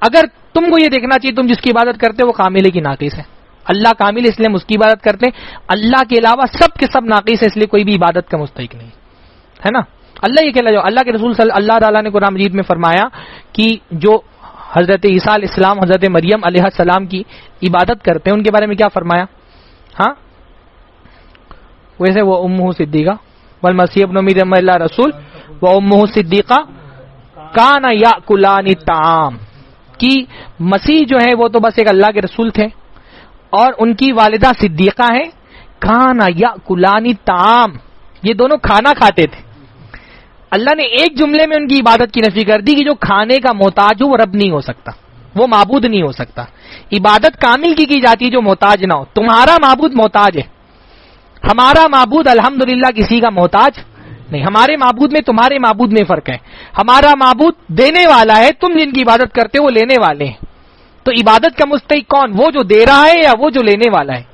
S1: اگر تم کو یہ دیکھنا چاہیے تم جس کی عبادت کرتے ہو وہ کامل ہے کہ ناقص ہے. اللہ کامل ہے اس لیے ہم اس کی عبادت کرتے ہیں، اللہ کے علاوہ سب کے سب ناقص ہے اس لیے کوئی بھی عبادت کا مستحق نہیں ہے نا. اللہ یہ کہنا جو اللہ کے رسول صلی اللہ تعالیٰ نے قرآن مجید میں فرمایا کہ جو حضرت عیسیٰ علیہ السلام، حضرت مریم علیہ السلام کی عبادت کرتے ہیں ان کے بارے میں کیا فرمایا؟ ہاں ویسے وہ امہ صدیقہ والمسیح ابن مریم اللہ رسول و امہ صدیقہ کانا یاکلان الطعام، کہ مسیح جو ہے وہ تو بس ایک اللہ کے رسول تھے اور ان کی والدہ صدیقہ ہیں کانا یاکلانی الطعام، یہ دونوں کھانا کھاتے تھے. اللہ نے ایک جملے میں ان کی عبادت کی نفی کر دی کہ جو کھانے کا محتاج ہو وہ رب نہیں ہو سکتا، وہ معبود نہیں ہو سکتا. عبادت کامل کی جاتی ہے جو محتاج نہ ہو. تمہارا معبود محتاج ہے، ہمارا معبود الحمدللہ کسی کا محتاج نہیں. ہمارے معبود میں تمہارے معبود میں فرق ہے. ہمارا معبود دینے والا ہے، تم جن کی عبادت کرتے ہو وہ لینے والے ہیں. تو عبادت کا مستحق کون؟ وہ جو دے رہا ہے یا وہ جو لینے والا ہے؟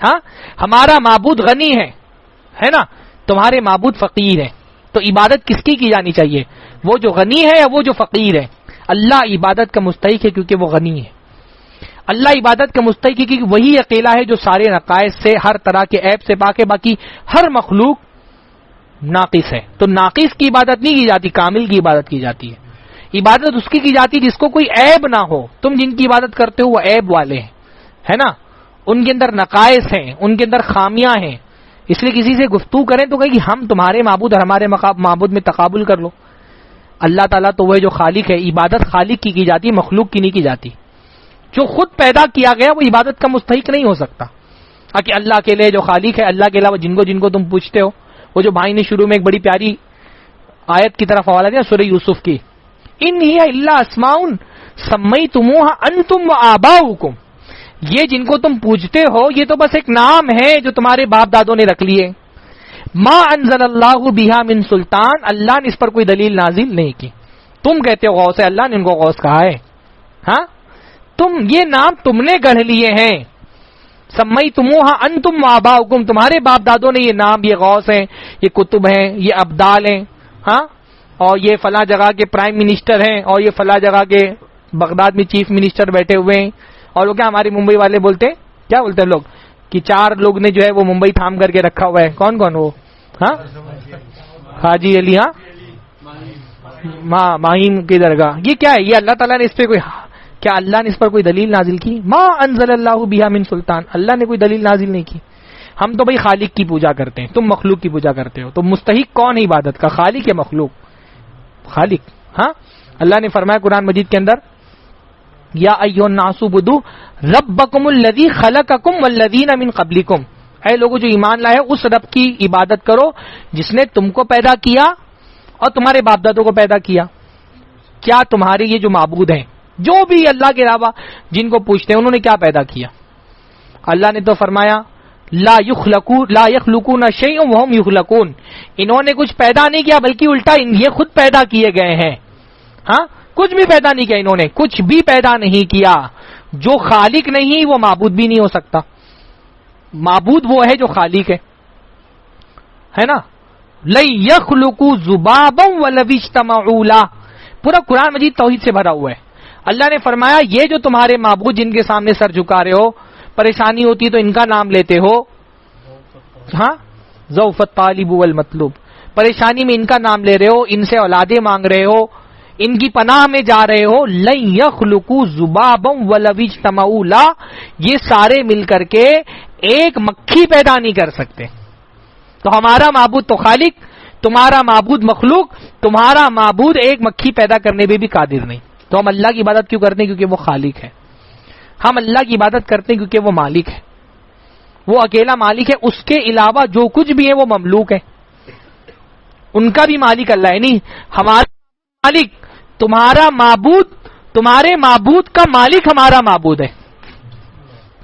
S1: ہاں، ہمارا معبود غنی ہے نا، تمہارے معبود فقیر ہے. تو عبادت کس کی جانی چاہیے؟ وہ جو غنی ہے یا وہ جو فقیر ہے؟ اللہ عبادت کا مستحق ہے کیونکہ وہ غنی ہے. اللہ عبادت کا مستحق ہے کیونکہ وہی اکیلا ہے جو سارے نقائص سے، ہر طرح کے عیب سے پاک ہے. باقی ہر مخلوق ناقص ہے. تو ناقص کی عبادت نہیں کی جاتی، کامل کی عبادت کی جاتی ہے. عبادت اس کی جاتی جس کو کوئی عیب نہ ہو. تم جن کی عبادت کرتے ہو وہ عیب والے ہیں، ہے نا، ان کے اندر نقائص ہیں، ان کے اندر خامیاں ہیں. اس لیے کسی سے گفتگو کریں تو کہیں کہ ہم تمہارے معبود اور ہمارے معبود میں تقابل کر لو. اللہ تعالیٰ تو وہ جو خالق ہے، عبادت خالق کی جاتی، مخلوق کی نہیں کی جاتی. جو خود پیدا کیا گیا وہ عبادت کا مستحق نہیں ہو سکتا. کہ اللہ کے لیے جو خالق ہے، اللہ کے علاوہ جن کو تم پوچھتے ہو. وہ جو بھائی نے شروع میں ایک بڑی پیاری آیت کی طرف حوالہ دیا سورہ یوسف کی، ان ہی الا اسماء سمیتموها انتم وآباؤکم، یہ جن کو تم پوجتے ہو یہ تو بس ایک نام ہے جو تمہارے باپ دادوں نے رکھ لیے. ما انزل اللہ بہا من سلطان، اللہ نے اس پر کوئی دلیل نازل نہیں کی. تم کہتے ہو غوث ہے، اللہ نے ان کو غوث کہا ہے. ہاں، یہ نام تم نے گڑھ لیے ہیں. سمیتموها انتم وآباؤکم، تمہارے باپ دادوں نے یہ نام، یہ غوث ہیں، یہ کتب ہیں، یہ ابدال ہیں، ہاں، اور یہ فلاں جگہ کے پرائم منسٹر ہیں، اور یہ فلاں جگہ کے بغداد میں چیف منسٹر بیٹھے ہوئے ہیں. اور وہ کیا ہمارے ممبئی والے بولتے ہیں، کیا بولتے ہیں لوگ کہ 4 لوگ نے جو ہے وہ ممبئی تھام کر کے رکھا ہوا ہے. کون وہ؟ ہاں، حاجی علی، ہاں، ماہیم کی درگاہ. یہ کیا ہے؟ یہ اللہ تعالیٰ نے اس پہ کیا اللہ نے اس پر کوئی دلیل نازل کی؟ ما انزل اللہ بہا من سلطان، اللہ نے کوئی دلیل نازل نہیں کی. ہم تو بھائی خالق کی پوجا کرتے ہیں، تم مخلوق کی پوجا کرتے ہو. تو مستحق کون ہے عبادت کا، خالق یا مخلوق؟ خالق. ہاں، اللہ نے فرمایا قرآن مجید کے اندر، یا ایھا الناس اعبدوا ربکم الذی خلقکم والذین من قبلکم، اے لوگوں جو ایمان لائے اس رب کی عبادت کرو جس نے تم کو پیدا کیا اور تمہارے باپ دادوں کو پیدا کیا. کیا تمہارے یہ جو معبود ہیں، جو بھی اللہ کے علاوہ جن کو پوچھتے ہیں، انہوں نے کیا پیدا کیا؟ اللہ نے تو فرمایا لا یخلقون شیئا وهم یخلقون، انہوں نے کچھ پیدا نہیں کیا بلکہ الٹا یہ خود پیدا کیے گئے ہیں. ہاں، کچھ بھی پیدا نہیں کیا، انہوں نے کچھ بھی پیدا نہیں کیا. جو خالق نہیں وہ معبود بھی نہیں ہو سکتا. معبود وہ ہے جو خالق ہے نا. لن یخلقوا ذبابا ولو اجتمعوا له، پورا قرآن مجید توحید سے بھرا ہوا ہے. اللہ نے فرمایا یہ جو تمہارے معبود جن کے سامنے سر جھکا رہے ہو، پریشانی ہوتی تو ان کا نام لیتے ہو. ہاں، ضعف الطالب والمطلوب، پریشانی میں ان کا نام لے رہے ہو، ان سے اولادیں مانگ رہے ہو، ان کی پناہ میں جا رہے ہو. لن یخلقوا ذبابا ولو اجتمعوا له، یہ سارے مل کر کے ایک مکھی پیدا نہیں کر سکتے. تو ہمارا معبود تو خالق، تمہارا معبود مخلوق، تمہارا معبود ایک مکھی پیدا کرنے میں بھی قادر نہیں. تو ہم اللہ کی عبادت کیوں کرتے ہیں؟ کیونکہ وہ خالق ہے. ہم اللہ کی عبادت کرتے ہیں کیونکہ وہ مالک ہے، وہ اکیلا مالک ہے. اس کے علاوہ جو کچھ بھی ہے وہ مملوک ہے، ان کا بھی مالک اللہ ہے. نہیں، ہمارا مالک، تمہارا معبود، تمہارے معبود کا مالک ہمارا معبود ہے.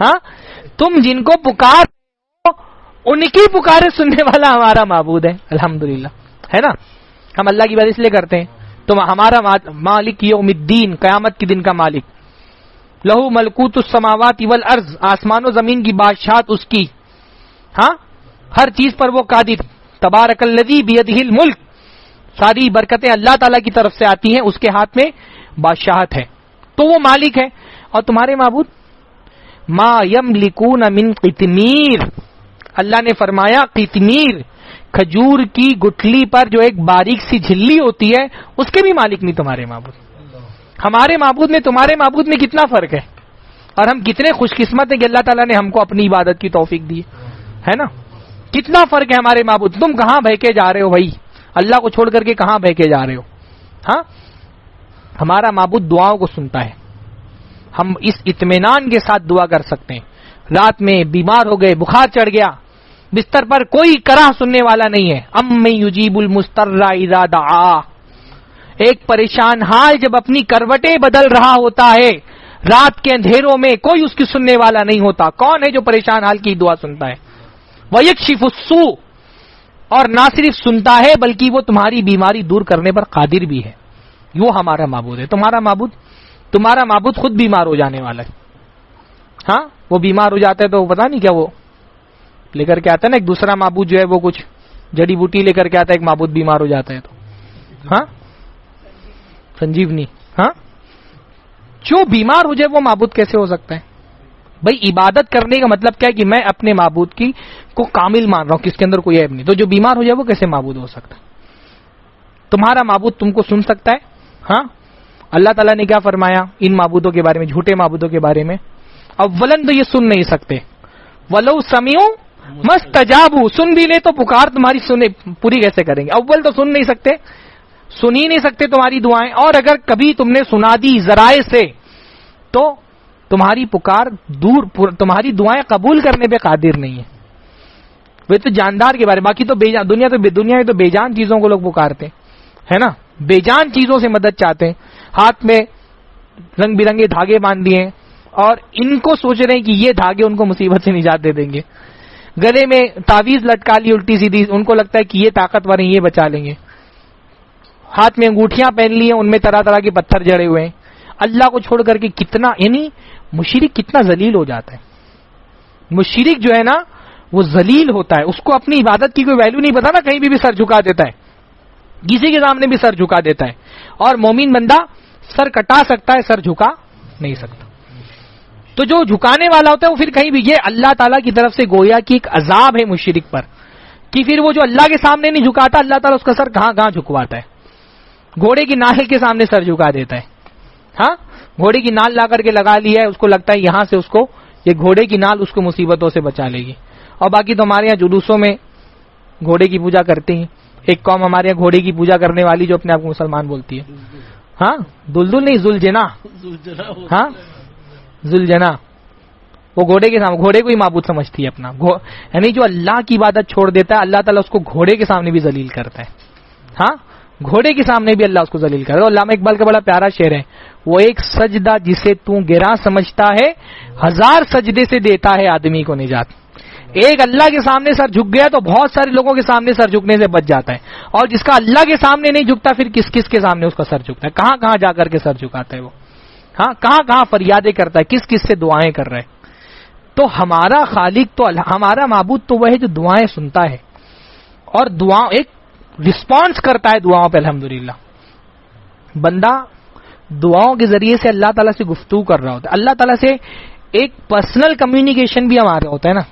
S1: ہاں، تم جن کو پکار ان کی پکارے سننے والا ہمارا معبود ہے. الحمدللہ، ہے نا. ہم اللہ کی عبادت اس لیے کرتے ہیں. تو ہمارا مالک یوم الدین، قیامت کے دن کا مالک. لہو ملکوت السماوات والارض، آسمان و زمین کی بادشاہت اس کی. ہاں، ہر چیز پر وہ قادر. تبارک الذی بیدہ الملک، ساری برکتیں اللہ تعالیٰ کی طرف سے آتی ہیں، اس کے ہاتھ میں بادشاہت ہے. تو وہ مالک ہے. اور تمہارے معبود ما یملکون من قطمیر، اللہ نے فرمایا قطمیر، کھجور کی گٹھلی پر جو ایک باریک سی جھلی ہوتی ہے، اس کے بھی مالک نہیں تمہارے معبود. ہمارے معبود میں تمہارے معبود میں کتنا فرق ہے، اور ہم کتنے خوش قسمت ہیں کہ اللہ تعالیٰ نے ہم کو اپنی عبادت کی توفیق دی ہے نا. کتنا فرق ہے ہمارے معبود. تم کہاں بہکے جا رہے ہو بھائی، اللہ کو چھوڑ کر کے کہاں بہکے جا رہے ہو. ہاں، ہمارا معبود دعاؤں کو سنتا ہے. ہم اس اطمینان کے ساتھ دعا کر سکتے ہیں. رات میں بیمار ہو گئے، بخار چڑھ گیا، بستر پر کوئی کرا سننے والا نہیں ہے. امن یجیب المضطر اذا دعا، ایک پریشان حال جب اپنی کروٹیں بدل رہا ہوتا ہے رات کے اندھیروں میں، کوئی اس کی سننے والا نہیں ہوتا. کون ہے جو پریشان حال کی دعا سنتا ہے؟ وَيَكْشِفُ السُّوءَ، اور نہ صرف سنتا ہے بلکہ وہ تمہاری بیماری دور کرنے پر قادر بھی ہے. وہ ہمارا معبود ہے. تمہارا معبود خود بیمار ہو جانے والا ہے. ہاں، وہ بیمار ہو جاتا ہے تو پتا نہیں کیا وہ لے کر کے آتا ہے نا، ایک دوسرا معبود جو ہے وہ کچھ جڑی بوٹی لے کر کے آتا ہے. ایک معبود بیمار ہو جاتا ہے تو ہاں سنجیونی. ہاں، جو بیمار ہو جائے وہ معبود کیسے ہو سکتا ہے بھائی؟ عبادت کرنے کا مطلب کیا ہے کہ میں اپنے معبود کی کو کامل مان رہا ہوں، کس کے اندر کوئی عیب نہیں. تو جو بیمار ہو جائے وہ کیسے معبود ہو سکتا ہے؟ تمہارا معبود تم کو سن سکتا ہے؟ ہاں، اللہ تعالیٰ نے کیا فرمایا ان معبودوں کے بارے میں، جھوٹے معبودوں کے بارے میں؟ اولن تو یہ سن نہیں سکتے. ولو سمیعوا مستجابوا، سن بھی لے تو پکار تمہاری سنے پوری کیسے کریں گے؟ اول تو سن نہیں سکتے، سن ہی نہیں سکتے تمہاری دعائیں، اور اگر کبھی تم نے سنا دی ذرائع سے تو تمہاری پکار دور، تمہاری دعائیں قبول کرنے پہ قادر نہیں ہے. وہ تو جاندار کے بارے، باقی تو بے جان، دنیا میں تو بے جان چیزوں کو لوگ پکارتے ہے نا، بے جان چیزوں سے مدد چاہتے ہیں. ہاتھ میں رنگ برنگے دھاگے باندھ دیے اور ان کو سوچ رہے ہیں کہ یہ دھاگے ان کو مصیبت سے نجات دے دیں گے. گلے میں تعویذ لٹکا لی الٹی سیدھی، ان کو لگتا ہے کہ یہ طاقتور ہیں، یہ بچا لیں گے. ہاتھ میں انگوٹھیاں پہن لی ہیں، ان میں طرح طرح کے پتھر جڑے ہوئے ہیں. اللہ کو چھوڑ کر کے کتنا، یعنی مشرک کتنا ذلیل ہو جاتا ہے. مشرک جو ہے نا وہ ذلیل ہوتا ہے، اس کو اپنی عبادت کی کوئی ویلیو نہیں پتا نا، کہیں بھی سر جھکا دیتا ہے، کسی کے سامنے بھی سر جھکا دیتا ہے. اور مومن بندہ سر کٹا سکتا ہے، سر جھکا نہیں سکتا. تو جو جھکانے والا ہوتا ہے وہ پھر کہیں بھی، یہ اللہ تعالیٰ کی طرف سے گویا کہ ایک عذاب ہے مشرک پر، کہ پھر وہ جو اللہ کے سامنے نہیں جھکاتا، اللہ تعالیٰ اس کا سر کہاں کہاں جھکواتا ہے. گھوڑے کی نال کے سامنے سر جھکا دیتا ہے. ہاں، گھوڑے کی نال لا کر کے لگا لی ہے، اس کو لگتا ہے یہاں سے اس کو، یہ گھوڑے کی نال اس کو مصیبتوں سے بچا لے گی. اور باقی تو ہمارے یہاں جلوسوں میں گھوڑے کی پوجا کرتے ہیں. ایک قوم ہمارے یہاں گھوڑے کی پوجا کرنے والی جو اپنے آپ کو مسلمان بولتی ہے. ہاں، دلدل نہیں، زلجنا. ہاں، زلجنا، وہ گھوڑے کے سامنے، گھوڑے کو ہی معبود سمجھتی ہے اپنا. یعنی جو اللہ کی عبادت چھوڑ دیتا ہے اللہ تعالیٰ اس کو گھوڑے کے سامنے بھی ذلیل کرتا ہے. ہاں، گھوڑے کے سامنے بھی اللہ اس کو ذلیل کرتا ہے. علامہ اقبال کا بڑا پیارا شعر ہے، وہ ایک سجدہ جسے تو گراں سمجھتا ہے، ہزار سجدے سے دیتا ہے آدمی کو نجات. ایک اللہ کے سامنے سر جھک گیا تو بہت سارے لوگوں کے سامنے سر جھکنے سے بچ جاتا ہے. اور جس کا اللہ کے سامنے نہیں جھکتا پھر کس کس کے سامنے اس کا سر جھکتا ہے، کہاں کہاں جا کر کے سر جھکاتا ہے وہ. ہاں، کہاں کہاں فریادیں کرتا ہے، کس کس سے دعائیں کر رہا ہے. تو ہمارا خالق تو ہمارا معبود تو وہ ہے جو دعائیں سنتا ہے اور دعا ایک رسپانس کرتا ہے دعاؤں پہ. الحمدللہ بندہ دعاؤں کے ذریعے سے اللہ تعالیٰ سے گفتگو کر رہا ہوتا ہے. اللہ تعالیٰ سے ایک پرسنل کمیونیکیشن بھی ہمارا ہوتا ہے نا.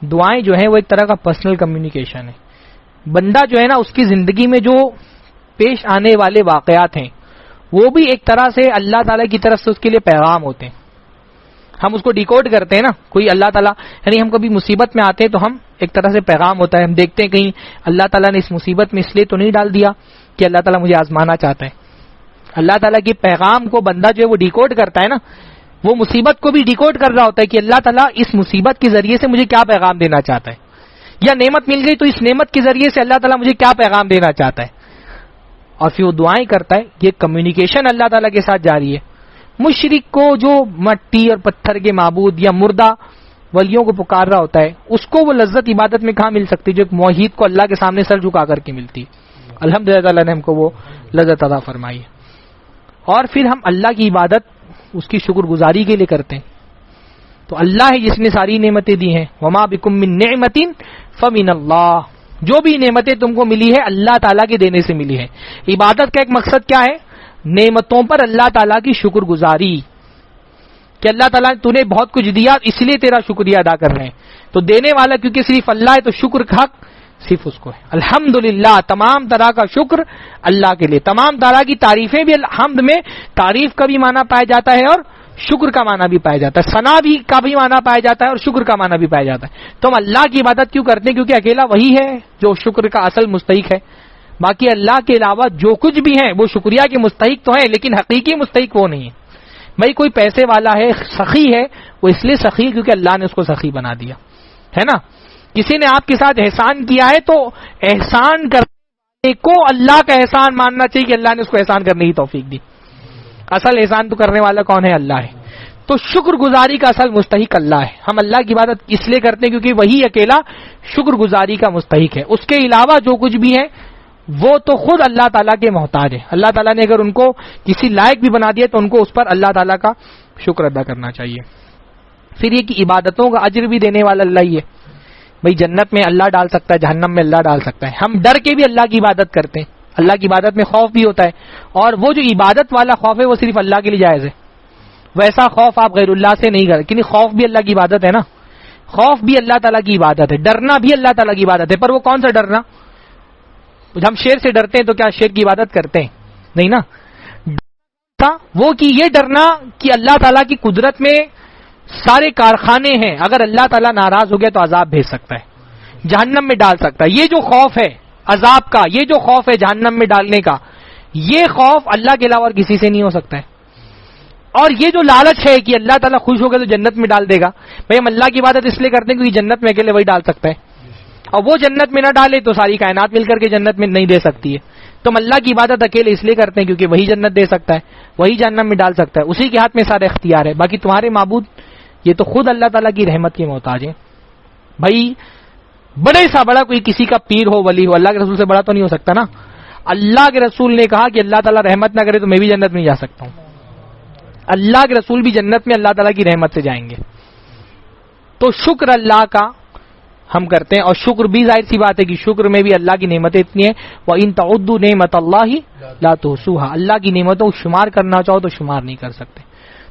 S1: دعائیں جو ہیں وہ ایک طرح کا پرسنل کمیونیکیشن ہے. بندہ جو ہے نا اس کی زندگی میں جو پیش آنے والے واقعات ہیں وہ بھی ایک طرح سے اللہ تعالیٰ کی طرف سے اس کے لیے پیغام ہوتے ہیں. ہم اس کو ڈیکوڈ کرتے ہیں نا، کوئی اللہ تعالیٰ، یعنی ہم کبھی مصیبت میں آتے ہیں تو ہم ایک طرح سے پیغام ہوتا ہے، ہم دیکھتے ہیں کہیں اللہ تعالیٰ نے اس مصیبت میں اس لیے تو نہیں ڈال دیا کہ اللہ تعالیٰ مجھے آزمانا چاہتا ہے. اللہ تعالیٰ کے پیغام کو بندہ جو ہے وہ ڈیکوڈ کرتا ہے نا، وہ مصیبت کو بھی ڈیکوڈ کر رہا ہوتا ہے کہ اللہ تعالیٰ اس مصیبت کے ذریعے سے مجھے کیا پیغام دینا چاہتا ہے، یا نعمت مل گئی تو اس نعمت کے ذریعے سے اللہ تعالیٰ مجھے کیا پیغام دینا چاہتا ہے. اور پھر وہ دعائیں کرتا ہے. یہ کمیونیکیشن اللہ تعالیٰ کے ساتھ جاری ہے. مشرک کو جو مٹی اور پتھر کے معبود یا مردہ ولیوں کو پکار رہا ہوتا ہے اس کو وہ لذت عبادت میں کہاں مل سکتی جو ایک موحد کو اللہ کے سامنے سر جھکا کر کے ملتی. الحمدللہ تعالیٰ نے ہم کو وہ لذت عطا فرمائی ہے. اور پھر ہم اللہ کی عبادت اس کی شکر گزاری کے لیے کرتے ہیں. تو اللہ ہے جس نے ساری نعمتیں دی ہیں. وما بکم من نعمت فمن اللہ، جو بھی نعمتیں تم کو ملی ہے اللہ تعالیٰ کے دینے سے ملی ہے. عبادت کا ایک مقصد کیا ہے؟ نعمتوں پر اللہ تعالیٰ کی شکر گزاری، کہ اللہ تعالیٰ نے تُونے بہت کچھ دیا اس لیے تیرا شکریہ ادا کر رہے ہیں. تو دینے والا کیونکہ صرف اللہ ہے تو شکر کا حق صرف اس کو ہے. الحمدللہ، تمام طرح کا شکر اللہ کے لیے. تمام طرح کی تعریفیں بھی الحمد میں تعریف کا بھی معنی پایا جاتا ہے اور شکر کا معنی بھی پایا جاتا ہے. ثنا بھی کا بھی معنی پایا جاتا ہے اور شکر کا معنی بھی پایا جاتا ہے. تو ہم اللہ کی عبادت کیوں کرتے ہیں؟ کیونکہ اکیلا وہی ہے جو شکر کا اصل مستحق ہے. باقی اللہ کے علاوہ جو کچھ بھی ہیں وہ شکریہ کے مستحق تو ہیں لیکن حقیقی مستحق وہ نہیں ہے. بھائی کوئی پیسے والا ہے، سخی ہے، وہ اس لیے سخی کیونکہ اللہ نے اس کو سخی بنا دیا ہے نا. کسی نے آپ کے ساتھ احسان کیا ہے تو احسان کرنے کو اللہ کا احسان ماننا چاہیے کہ اللہ نے اس کو احسان کرنے کی توفیق دی. اصل احسان تو کرنے والا کون ہے؟ اللہ ہے. تو شکر گزاری کا اصل مستحق اللہ ہے. ہم اللہ کی عبادت اس لیے کرتے ہیں کیونکہ وہی اکیلا شکر گزاری کا مستحق ہے. اس کے علاوہ جو کچھ بھی ہے وہ تو خود اللہ تعالیٰ کے محتاج ہے. اللہ تعالیٰ نے اگر ان کو کسی لائق بھی بنا دیا تو ان کو اس پر اللہ تعالیٰ کا شکر ادا کرنا چاہیے. پھر یہ کہ عبادتوں کا اجر بھی دینے والا اللہ ہی ہے. بھئی جنت میں اللہ ڈال سکتا ہے, جہنم میں اللہ ڈال سکتا ہے. ہم ڈر کے بھی اللہ کی عبادت کرتے ہیں. اللہ کی عبادت میں خوف بھی ہوتا ہے, اور وہ جو عبادت والا خوف ہے وہ صرف اللہ کے لیے جائز ہے. ویسا خوف آپ غیر اللہ سے نہیں کرتے, کیونکہ خوف بھی اللہ کی عبادت ہے نا. خوف بھی اللہ تعالیٰ کی عبادت ہے, ڈرنا بھی اللہ تعالیٰ کی عبادت ہے. پر وہ کون سا ڈرنا؟ ہم شیر سے ڈرتے ہیں تو کیا شیر کی عبادت کرتے ہیں؟ نہیں نا. وہ کہ یہ ڈرنا کہ اللہ تعالیٰ کی قدرت میں سارے کارخانے ہیں, اگر اللہ تعالیٰ ناراض ہو گیا تو عذاب بھیج سکتا ہے, جہنم میں ڈال سکتا ہے. یہ جو خوف ہے عذاب کا, یہ جو خوف ہے جہنم میں ڈالنے کا, یہ خوف اللہ کے علاوہ اور کسی سے نہیں ہو سکتا ہے. اور یہ جو لالچ ہے کہ اللہ تعالیٰ خوش ہو گیا تو جنت میں ڈال دے گا, بھائی ہم اللہ کی عبادت اس لیے کرتے ہیں کیونکہ جنت میں اکیلے وہی ڈال سکتا ہے, اور وہ جنت میں نہ ڈالے تو ساری کائنات مل کر کے جنت میں نہیں دے سکتی ہے. تو ہم اللہ کی عبادت اکیلے اس لیے کرتے ہیں کیونکہ وہی جنت دے سکتا ہے, وہی جہنم میں ڈال سکتا ہے, اسی کے ہاتھ میں سارے اختیار ہے. باقی تمہارے معبود یہ تو خود اللہ تعالیٰ کی رحمت کے محتاج ہیں. بھائی بڑے سا بڑا کوئی کسی کا پیر ہو, ولی ہو, اللہ کے رسول سے بڑا تو نہیں ہو سکتا نا. اللہ کے رسول نے کہا کہ اللہ تعالیٰ رحمت نہ کرے تو میں بھی جنت میں جا سکتا ہوں. اللہ کے رسول بھی جنت میں اللہ تعالیٰ کی رحمت سے جائیں گے. تو شکر اللہ کا ہم کرتے ہیں, اور شکر بھی ظاہر سی بات ہے کہ شکر میں بھی اللہ کی نعمتیں اتنی ہیں. وَإِن تَعُدُّوا نِعْمَتَ اللَّهِ لَا تُحْصُوهَا, اللہ کی نعمتوں کو شمار کرنا چاہو تو شمار نہیں کر سکتے.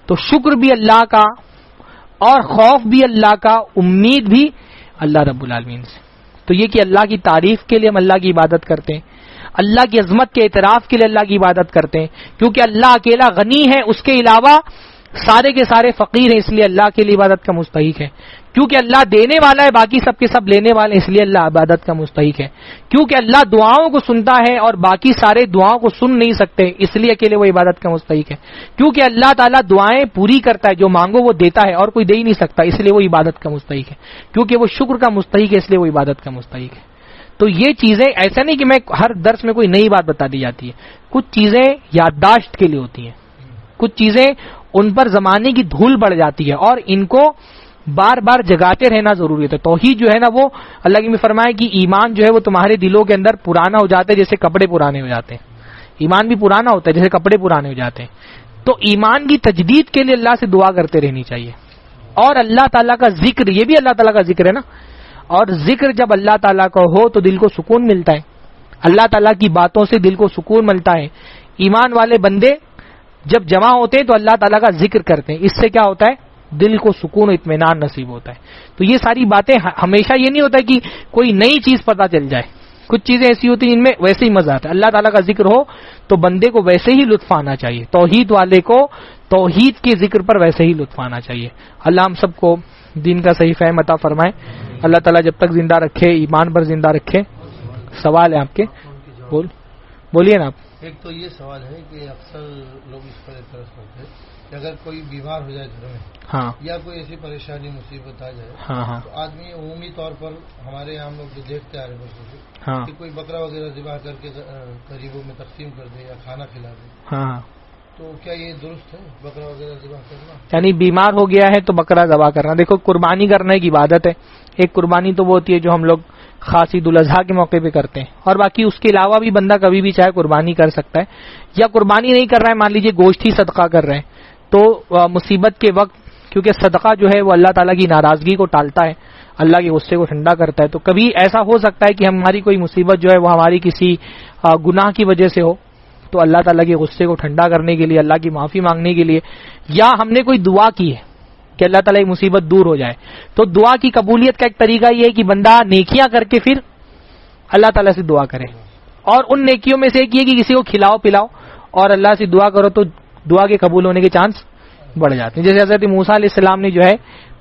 S1: تو شکر بھی اللہ کا, اور خوف بھی اللہ کا, امید بھی اللہ رب العالمین سے. تو یہ کہ اللہ کی تعریف کے لیے ہم اللہ کی عبادت کرتے ہیں, اللہ کی عظمت کے اعتراف کے لیے اللہ کی عبادت کرتے ہیں, کیونکہ اللہ اکیلا غنی ہے, اس کے علاوہ سارے کے سارے فقیر ہیں, اس لیے اللہ کے لیے عبادت کا مستحق ہے. کیونکہ اللہ دینے والا ہے, باقی سب کے سب لینے والے, اس لیے اللہ عبادت کا مستحق ہے. کیونکہ اللہ دعاؤں کو سنتا ہے اور باقی سارے دعاؤں کو سن نہیں سکتے, اس لیے اکیلے وہ عبادت کا مستحق ہے. کیونکہ اللہ تعالیٰ دعائیں پوری کرتا ہے, جو مانگو وہ دیتا ہے اور کوئی دے ہی نہیں سکتا, اس لیے وہ عبادت کا مستحق ہے. کیونکہ وہ شکر کا مستحق ہے, اس لیے وہ عبادت کا مستحق ہے. تو یہ چیزیں ایسا نہیں کہ میں ہر درس میں کوئی نئی بات بتا دی جاتی ہے. کچھ چیزیں یادداشت کے لیے ہوتی ہیں, کچھ چیزیں ان پر زمانے کی دھول پڑ جاتی ہے, اور ان کو بار بار جگاتے رہنا ضروری ہے. تو توحید جو ہے نا, وہ اللہ کی میں فرمایا کہ ایمان جو ہے وہ تمہارے دلوں کے اندر پرانا ہو جاتا ہے جیسے کپڑے پرانے ہو جاتے ہیں. ایمان بھی پرانا ہوتا ہے جیسے کپڑے پرانے ہو جاتے ہیں. تو ایمان کی تجدید کے لیے اللہ سے دعا کرتے رہنی چاہیے. اور اللہ تعالیٰ کا ذکر, یہ بھی اللہ تعالیٰ کا ذکر ہے نا, اور ذکر جب اللہ تعالیٰ کا ہو تو دل کو سکون ملتا ہے. اللہ تعالیٰ کی باتوں سے دل کو سکون ملتا ہے. ایمان والے بندے جب جمع ہوتے ہیں تو اللہ تعالیٰ کا ذکر کرتے ہیں, اس سے کیا ہوتا ہے, دل کو سکون و اطمینان نصیب ہوتا ہے. تو یہ ساری باتیں ہمیشہ یہ نہیں ہوتا کہ کوئی نئی چیز پتہ چل جائے, کچھ چیزیں ایسی ہوتی ہیں جن میں ویسے ہی مزہ آتا ہے. اللہ تعالیٰ کا ذکر ہو تو بندے کو ویسے ہی لطف آنا چاہیے, توحید والے کو توحید کے ذکر پر ویسے ہی لطف آنا چاہیے. اللہ ہم سب کو دین کا صحیح فہم عطا فرمائے. اللہ تعالیٰ جب تک زندہ رکھے, ایمان پر زندہ رکھے. سوال ہے آپ کے, بولیے نا آپ.
S2: ایک تو یہ سوال ہے کہ اکثر لوگ اس پر اعتراض کرتے ہیں کہ اگر کوئی بیمار ہو جائے گھر میں,
S1: ہاں,
S2: یا کوئی ایسی پریشانی مصیبت آ جائے,
S1: ہاں ہاں,
S2: تو آدمی عمومی طور پر ہمارے یہاں ہم لوگ جو دیکھتے آ رہے برسوں سے,
S1: ہاں,
S2: کہ کوئی بکرا وغیرہ ذبح کر کے غریبوں میں تقسیم کر دے یا کھانا کھلا دے.
S1: ہاں.
S2: تو کیا یہ درست ہے بکرا وغیرہ ذبح کرنا؟
S1: یعنی بیمار ہو گیا ہے تو بکرا ذبح کرنا. دیکھو قربانی کرنا ایک عبادت ہے. ایک قربانی تو وہ ہوتی ہے جو ہم لوگ خاص عید الاضحیٰ کے موقع پہ کرتے ہیں, اور باقی اس کے علاوہ بھی بندہ کبھی بھی چاہے قربانی کر سکتا ہے. یا قربانی نہیں کر رہا ہے, مان لیجیے گوشت ہی صدقہ کر رہے ہیں, تو مصیبت کے وقت, کیونکہ صدقہ جو ہے وہ اللہ تعالیٰ کی ناراضگی کو ٹالتا ہے, اللہ کے غصے کو ٹھنڈا کرتا ہے. تو کبھی ایسا ہو سکتا ہے کہ ہماری کوئی مصیبت جو ہے وہ ہماری کسی گناہ کی وجہ سے ہو, تو اللہ تعالیٰ کے غصے کو ٹھنڈا کرنے کے لیے, اللہ کی معافی مانگنے کے لیے, یا ہم نے کوئی دعا کی ہے کہ اللہ تعالیٰ کی مصیبت دور ہو جائے, تو دعا کی قبولیت کا ایک طریقہ یہ ہے کہ بندہ نیکیاں کر کے پھر اللہ تعالیٰ سے دعا کرے. اور ان نیکیوں میں سے ایک یہ کہ کسی کو کھلاؤ پلاؤ اور اللہ سے دعا کرو, تو دعا کے قبول ہونے کے چانس بڑھ جاتے ہیں. جیسے حضرت موسیٰ علیہ السلام نے جو ہے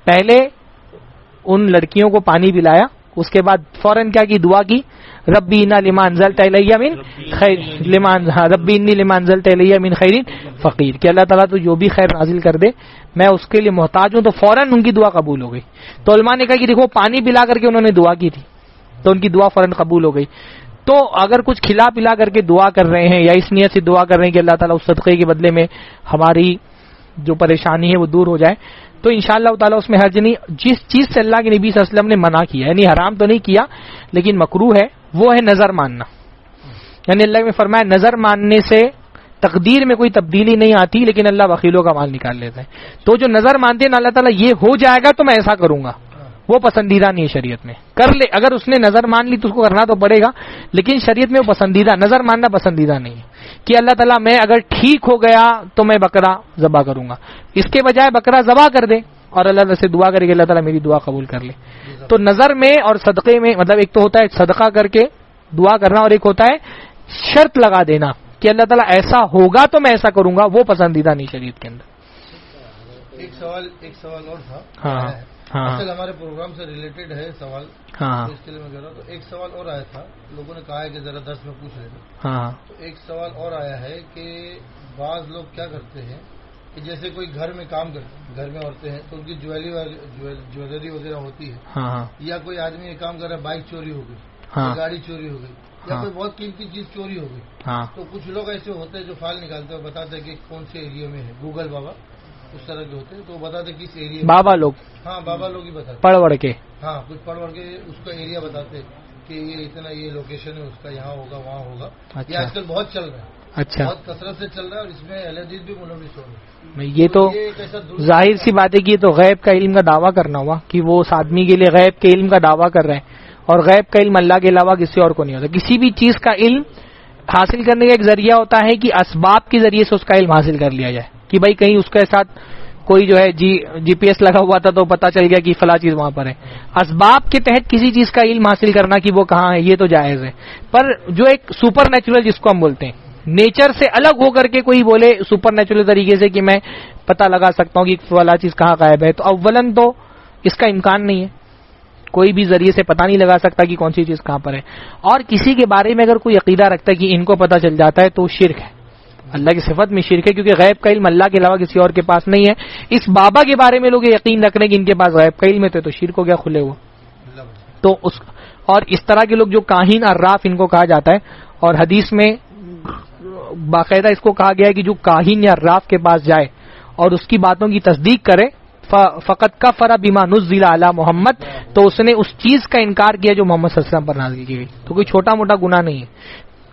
S1: پہلے ان لڑکیوں کو پانی پلایا اس کے بعد فوراً کیا کی؟ دعا کی ربی انا لما انزلت الی من خیر ربی انی لما انزلت الی من خیر فقیر، کہ اللہ تعالیٰ تو جو بھی خیر نازل کر دے میں اس کے لیے محتاج ہوں. تو فوراً ان کی دعا قبول ہو گئی. تو علماء نے کہا کہ دیکھو پانی پلا کر کے انہوں نے دعا کی تھی تو ان کی دعا فوراً قبول ہو گئی. تو اگر کچھ کھلا پلا کر کے دعا کر رہے ہیں یا اس نیت سے دعا کر رہے ہیں کہ اللہ تعالیٰ اس صدقے کے بدلے میں ہماری جو پریشانی ہے وہ دور ہو جائے، تو انشاءاللہ تعالیٰ اس میں حرج نہیں. جس چیز سے اللہ کے نبی صلی اللہ علیہ وسلم نے منع کیا، یعنی حرام تو نہیں کیا لیکن مکروہ ہے، وہ ہے نظر ماننا. یعنی اللہ نے فرمایا نظر ماننے سے تقدیر میں کوئی تبدیلی نہیں آتی لیکن اللہ بخیلوں کا مال نکال لیتا ہے. تو جو نظر مانتے ہیں نا اللہ تعالیٰ یہ ہو جائے گا تو میں ایسا کروں گا، وہ پسندیدہ نہیں ہے شریعت میں. کر لے اگر اس نے نظر مان لی تو اس کو کرنا تو پڑے گا، لیکن شریعت میں وہ پسندیدہ، نظر ماننا پسندیدہ نہیں ہے کہ اللہ تعالیٰ میں اگر ٹھیک ہو گیا تو میں بکرا ذبح کروں گا. اس کے بجائے بکرا ذبح کر دے اور اللہ سے دعا کرے کہ اللہ تعالیٰ میری دعا قبول کر لے. تو نظر میں اور صدقے میں مطلب ایک تو ہوتا ہے صدقہ کر کے دعا کرنا اور ایک ہوتا ہے شرط لگا دینا کہ اللہ تعالیٰ ایسا ہوگا تو میں ایسا کروں گا، وہ پسندیدہ نہیں شریعت کے اندر.
S2: ایک سوال اور تھا.
S1: ہاں ہاں
S2: اصل ہمارے پروگرام سے ریلیٹڈ ہے سوال،
S1: ہاں
S2: تو اس کے لیے میں کہہ رہا ہوں. تو ایک سوال اور آیا تھا، لوگوں نے کہا ہے کہ ذرا درس میں پوچھ لینا.
S1: ہاں
S2: تو ایک سوال اور آیا ہے کہ بعض لوگ کیا کرتے ہیں کہ جیسے کوئی گھر میں کام کرتے ہیں، گھر میں عورتیں ہیں تو ان کی جویلری وغیرہ ہوتی ہے،
S1: ہاں
S2: یا کوئی آدمی یہ کام کر رہا ہے بائک چوری ہو گئی،
S1: ہاں
S2: گاڑی چوری ہو گئی، یا
S1: ہاں
S2: کوئی بہت قیمتی چیز چوری ہو گئی.
S1: ہاں
S2: تو کچھ لوگ ایسے ہوتے ہیں جو فائل نکالتے ہیں اور بتاتے ہیں کہ کون سے ایریا میں ہے. گوگل بابا اس طرح کے ہوتے ہیں تو وہ بتاتے ہیں کس ایریا میں.
S1: بابا لوگ
S2: ہاں بابا لوگ ہی بتاتے
S1: پڑھ وڑھ کے
S2: ہاں کچھ پڑھ پڑھ کے اس کا ایریا بتاتے ہیں کہ یہ اتنا یہ لوکیشن ہے اس کا، یہاں ہوگا وہاں ہوگا.
S1: اچھا.
S2: یہ آج کل بہت چل رہا ہے،
S1: اچھا
S2: بہت کثرت سے چل رہا ہے اور اس میں اہل حدیث بھی ملوث ہو رہے ہیں.
S1: یہ تو
S2: ایک ایسا
S1: ظاہر سی بات ہے کہ یہ تو غیب کا علم کا دعویٰ کرنا ہوا کہ وہ اس آدمی کے لیے غیب کے علم کا دعویٰ کر رہے ہیں، اور غیب کا علم اللہ کے علاوہ کسی اور کو نہیں ہوتا. کسی بھی چیز کا علم حاصل کرنے کا ایک ذریعہ ہوتا ہے کہ اسباب کے ذریعے سے اس کا علم حاصل کر لیا جائے کہ بھائی کہیں اس کے ساتھ کوئی جو ہے جی پی ایس لگا ہوا تھا تو پتا چل گیا کہ فلاں چیز وہاں پر ہے. اسباب کے تحت کسی چیز کا علم حاصل کرنا کہ وہ کہاں ہے یہ تو جائز ہے. پر جو ایک سپر نیچرل جس کو ہم بولتے ہیں، نیچر سے الگ ہو کر کے کوئی بولے سپر نیچرل طریقے سے کہ میں پتہ لگا سکتا ہوں کہ فلاں چیز کہاں غائب ہے، تو اولاً تو اس کا امکان نہیں ہے. کوئی بھی ذریعے سے پتہ نہیں لگا سکتا کہ کون سی چیز کہاں پر ہے. اور کسی کے بارے میں اگر کوئی عقیدہ رکھتا ہے کہ ان کو پتہ چل جاتا ہے تو شرک ہے، اللہ کی صفت میں شرک ہے، کیونکہ غیب کا علم اللہ کے علاوہ کسی اور کے پاس نہیں ہے. اس بابا کے بارے میں لوگ یقین رکھ رہے ہیں کہ ان کے پاس غیب کا علم ہے تو شرک ہو گیا کھلے ہوئے. تو اور اس طرح کے لوگ جو کاہن عراف ان کو کہا جاتا ہے، اور حدیث میں باقاعدہ اس کو کہا گیا ہے کہ جو کاہن یا عراف کے پاس جائے اور اس کی باتوں کی تصدیق کرے فقط کفر بما نزل علی محمد، تو اس نے اس چیز کا انکار کیا جو محمد صلی اللہ علیہ وسلم پر نازل کی گئی. تو کوئی چھوٹا موٹا گناہ نہیں ہے.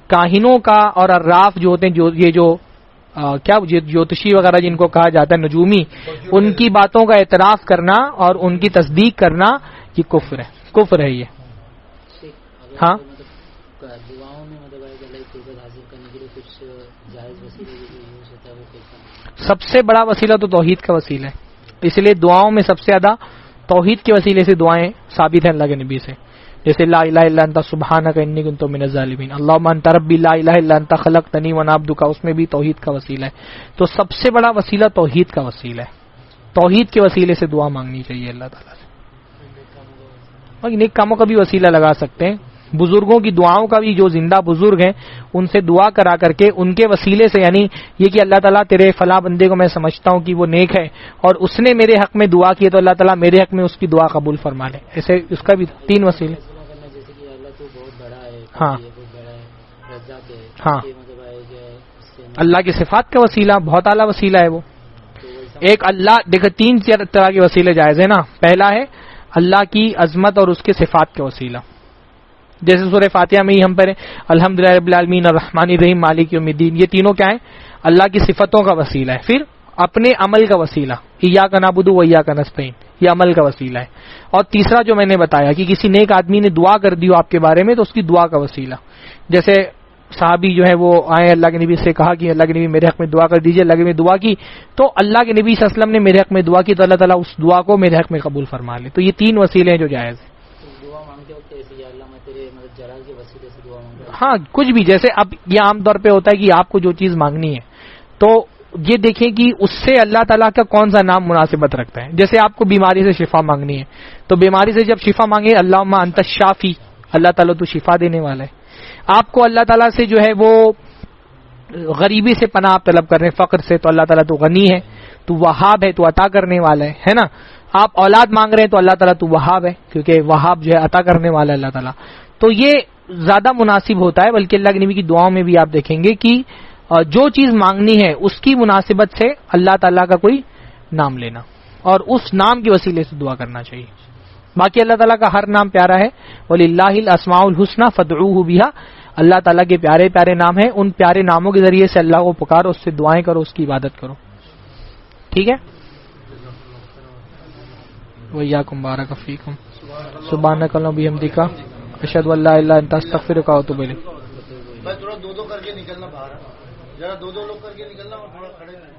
S1: کاہنوں کا اور عراف جو ہوتے ہیں یہ جو کیا جوتشی وغیرہ جن کو کہا جاتا ہے نجومی، ان کی باتوں کا اعتراف کرنا اور ان کی تصدیق کرنا یہ کفر ہے، کفر ہے یہ. ہاں سب سے بڑا وسیلہ تو توحید کا وسیلہ ہے، اس لیے دعاؤں میں سب سے زیادہ توحید کے وسیلے سے دعائیں ثابت ہیں اللہ کے نبی سے. جیسے لا الہ الا انت سبحانک انی کنت من الظالمین، اللہم انت ربی لا الہ الا انت خلقتنی وانا عبدک، اس میں بھی توحید کا وسیلہ ہے. تو سب سے بڑا وسیلہ توحید کا وسیلہ ہے. توحید کے وسیلے سے دعا مانگنی چاہیے اللہ تعالیٰ سے. اور نیک کاموں کا بھی وسیلہ لگا سکتے ہیں، بزرگوں کی دعاؤں کا بھی، جو زندہ بزرگ ہیں ان سے دعا کرا کر کے ان کے وسیلے سے، یعنی یہ کہ اللہ تعالیٰ تیرے فلاں بندے کو میں سمجھتا ہوں کہ وہ نیک ہے اور اس نے میرے حق میں دعا کی تو اللہ تعالیٰ میرے حق میں اس کی دعا قبول فرما لے. ایسے اس کا بھی 3 وسیلے. ہاں ہاں اللہ کی صفات کا وسیلہ بہت اعلیٰ وسیلہ ہے وہ. ایک اللہ دیکھو 3 طرح کے وسیلے جائز ہیں نا. پہلا ہے اللہ کی عظمت اور اس کے صفات کا وسیلہ، جیسے سورہ فاتحہ میں ہی ہم پڑھیں الحمدللہ رب العالمین الرحمن الرحیم مالک یوم الدین. یہ تینوں کیا ہیں؟ اللہ کی صفتوں کا وسیلہ ہے. پھر اپنے عمل کا وسیلہ ایاک نعبد و ایاک نستعین، یہ عمل کا وسیلہ ہے. اور تیسرا جو میں نے بتایا کہ کسی نیک آدمی نے دعا کر دی ہو آپ کے بارے میں تو اس کی دعا کا وسیلہ، جیسے صحابی جو ہے وہ آئے اللہ کے نبی سے کہا کہ اللہ کے نبی میرے حق میں دعا کر دیجئے، اللہ کے نبی دعا کی تو اللہ کے نبی صلی اللہ علیہ وسلم نے میرے حق میں دعا کی تو اللہ تعالیٰ اس دعا کو میرے حق میں قبول فرما لے. تو یہ 3 وسیلے ہیں جو جائز ہیں. ہاں کچھ بھی، جیسے اب یہ عام طور پہ ہوتا ہے کہ آپ کو جو چیز مانگنی ہے تو یہ دیکھیں کہ اس سے اللہ تعالیٰ کا کون سا نام مناسبت رکھتا ہے. جیسے آپ کو بیماری سے شفا مانگنی ہے تو بیماری سے جب شفا مانگے اللہم انت الشافی، اللہ تعالیٰ تو شفا دینے والا ہے. آپ کو اللہ تعالیٰ سے جو ہے وہ غریبی سے پناہ آپ طلب کر رہے ہیں، فقر سے، تو اللہ تعالیٰ تو غنی ہے، تو وہاب ہے، تو عطا کرنے والا ہے نا. آپ اولاد مانگ رہے ہیں تو اللہ تعالیٰ تو وہاب ہے، کیونکہ وہاب جو ہے عطا کرنے والا ہے اللہ تعالیٰ. تو یہ زیادہ مناسب ہوتا ہے. بلکہ اللہ کے نبی کی دعاؤں میں بھی آپ دیکھیں گے کہ جو چیز مانگنی ہے اس کی مناسبت سے اللہ تعالیٰ کا کوئی نام لینا اور اس نام کے وسیلے سے دعا کرنا چاہیے. باقی اللہ تعالیٰ کا ہر نام پیارا ہے. وَلِلَّهِ الْأَسْمَاءُ الْحُسْنَى فَادْعُوهُ بِهَا، اللہ تعالیٰ کے پیارے پیارے نام ہیں، ان پیارے ناموں کے ذریعے سے اللہ کو پکارو، اس سے دعائیں کرو، اس کی عبادت کرو. ٹھیک ہے. وَإِيَّاكُمْ بَارَكَ فِيكُمْ سُبْحَانَكَ اللَّهُمَّ وَبِحَمْدِكَ أَشْهَدُ أَن لَّا إِلَٰهَ إِلَّا أَنتَ أَسْتَغْفِرُكَ وَأَتُوبُ إِلَيْكَ.
S2: بھائی تھوڑا دو کر کے نکلنا باہر، ذرا دو لوگ کر کے نکلنا اور تھوڑا کھڑے رہنا.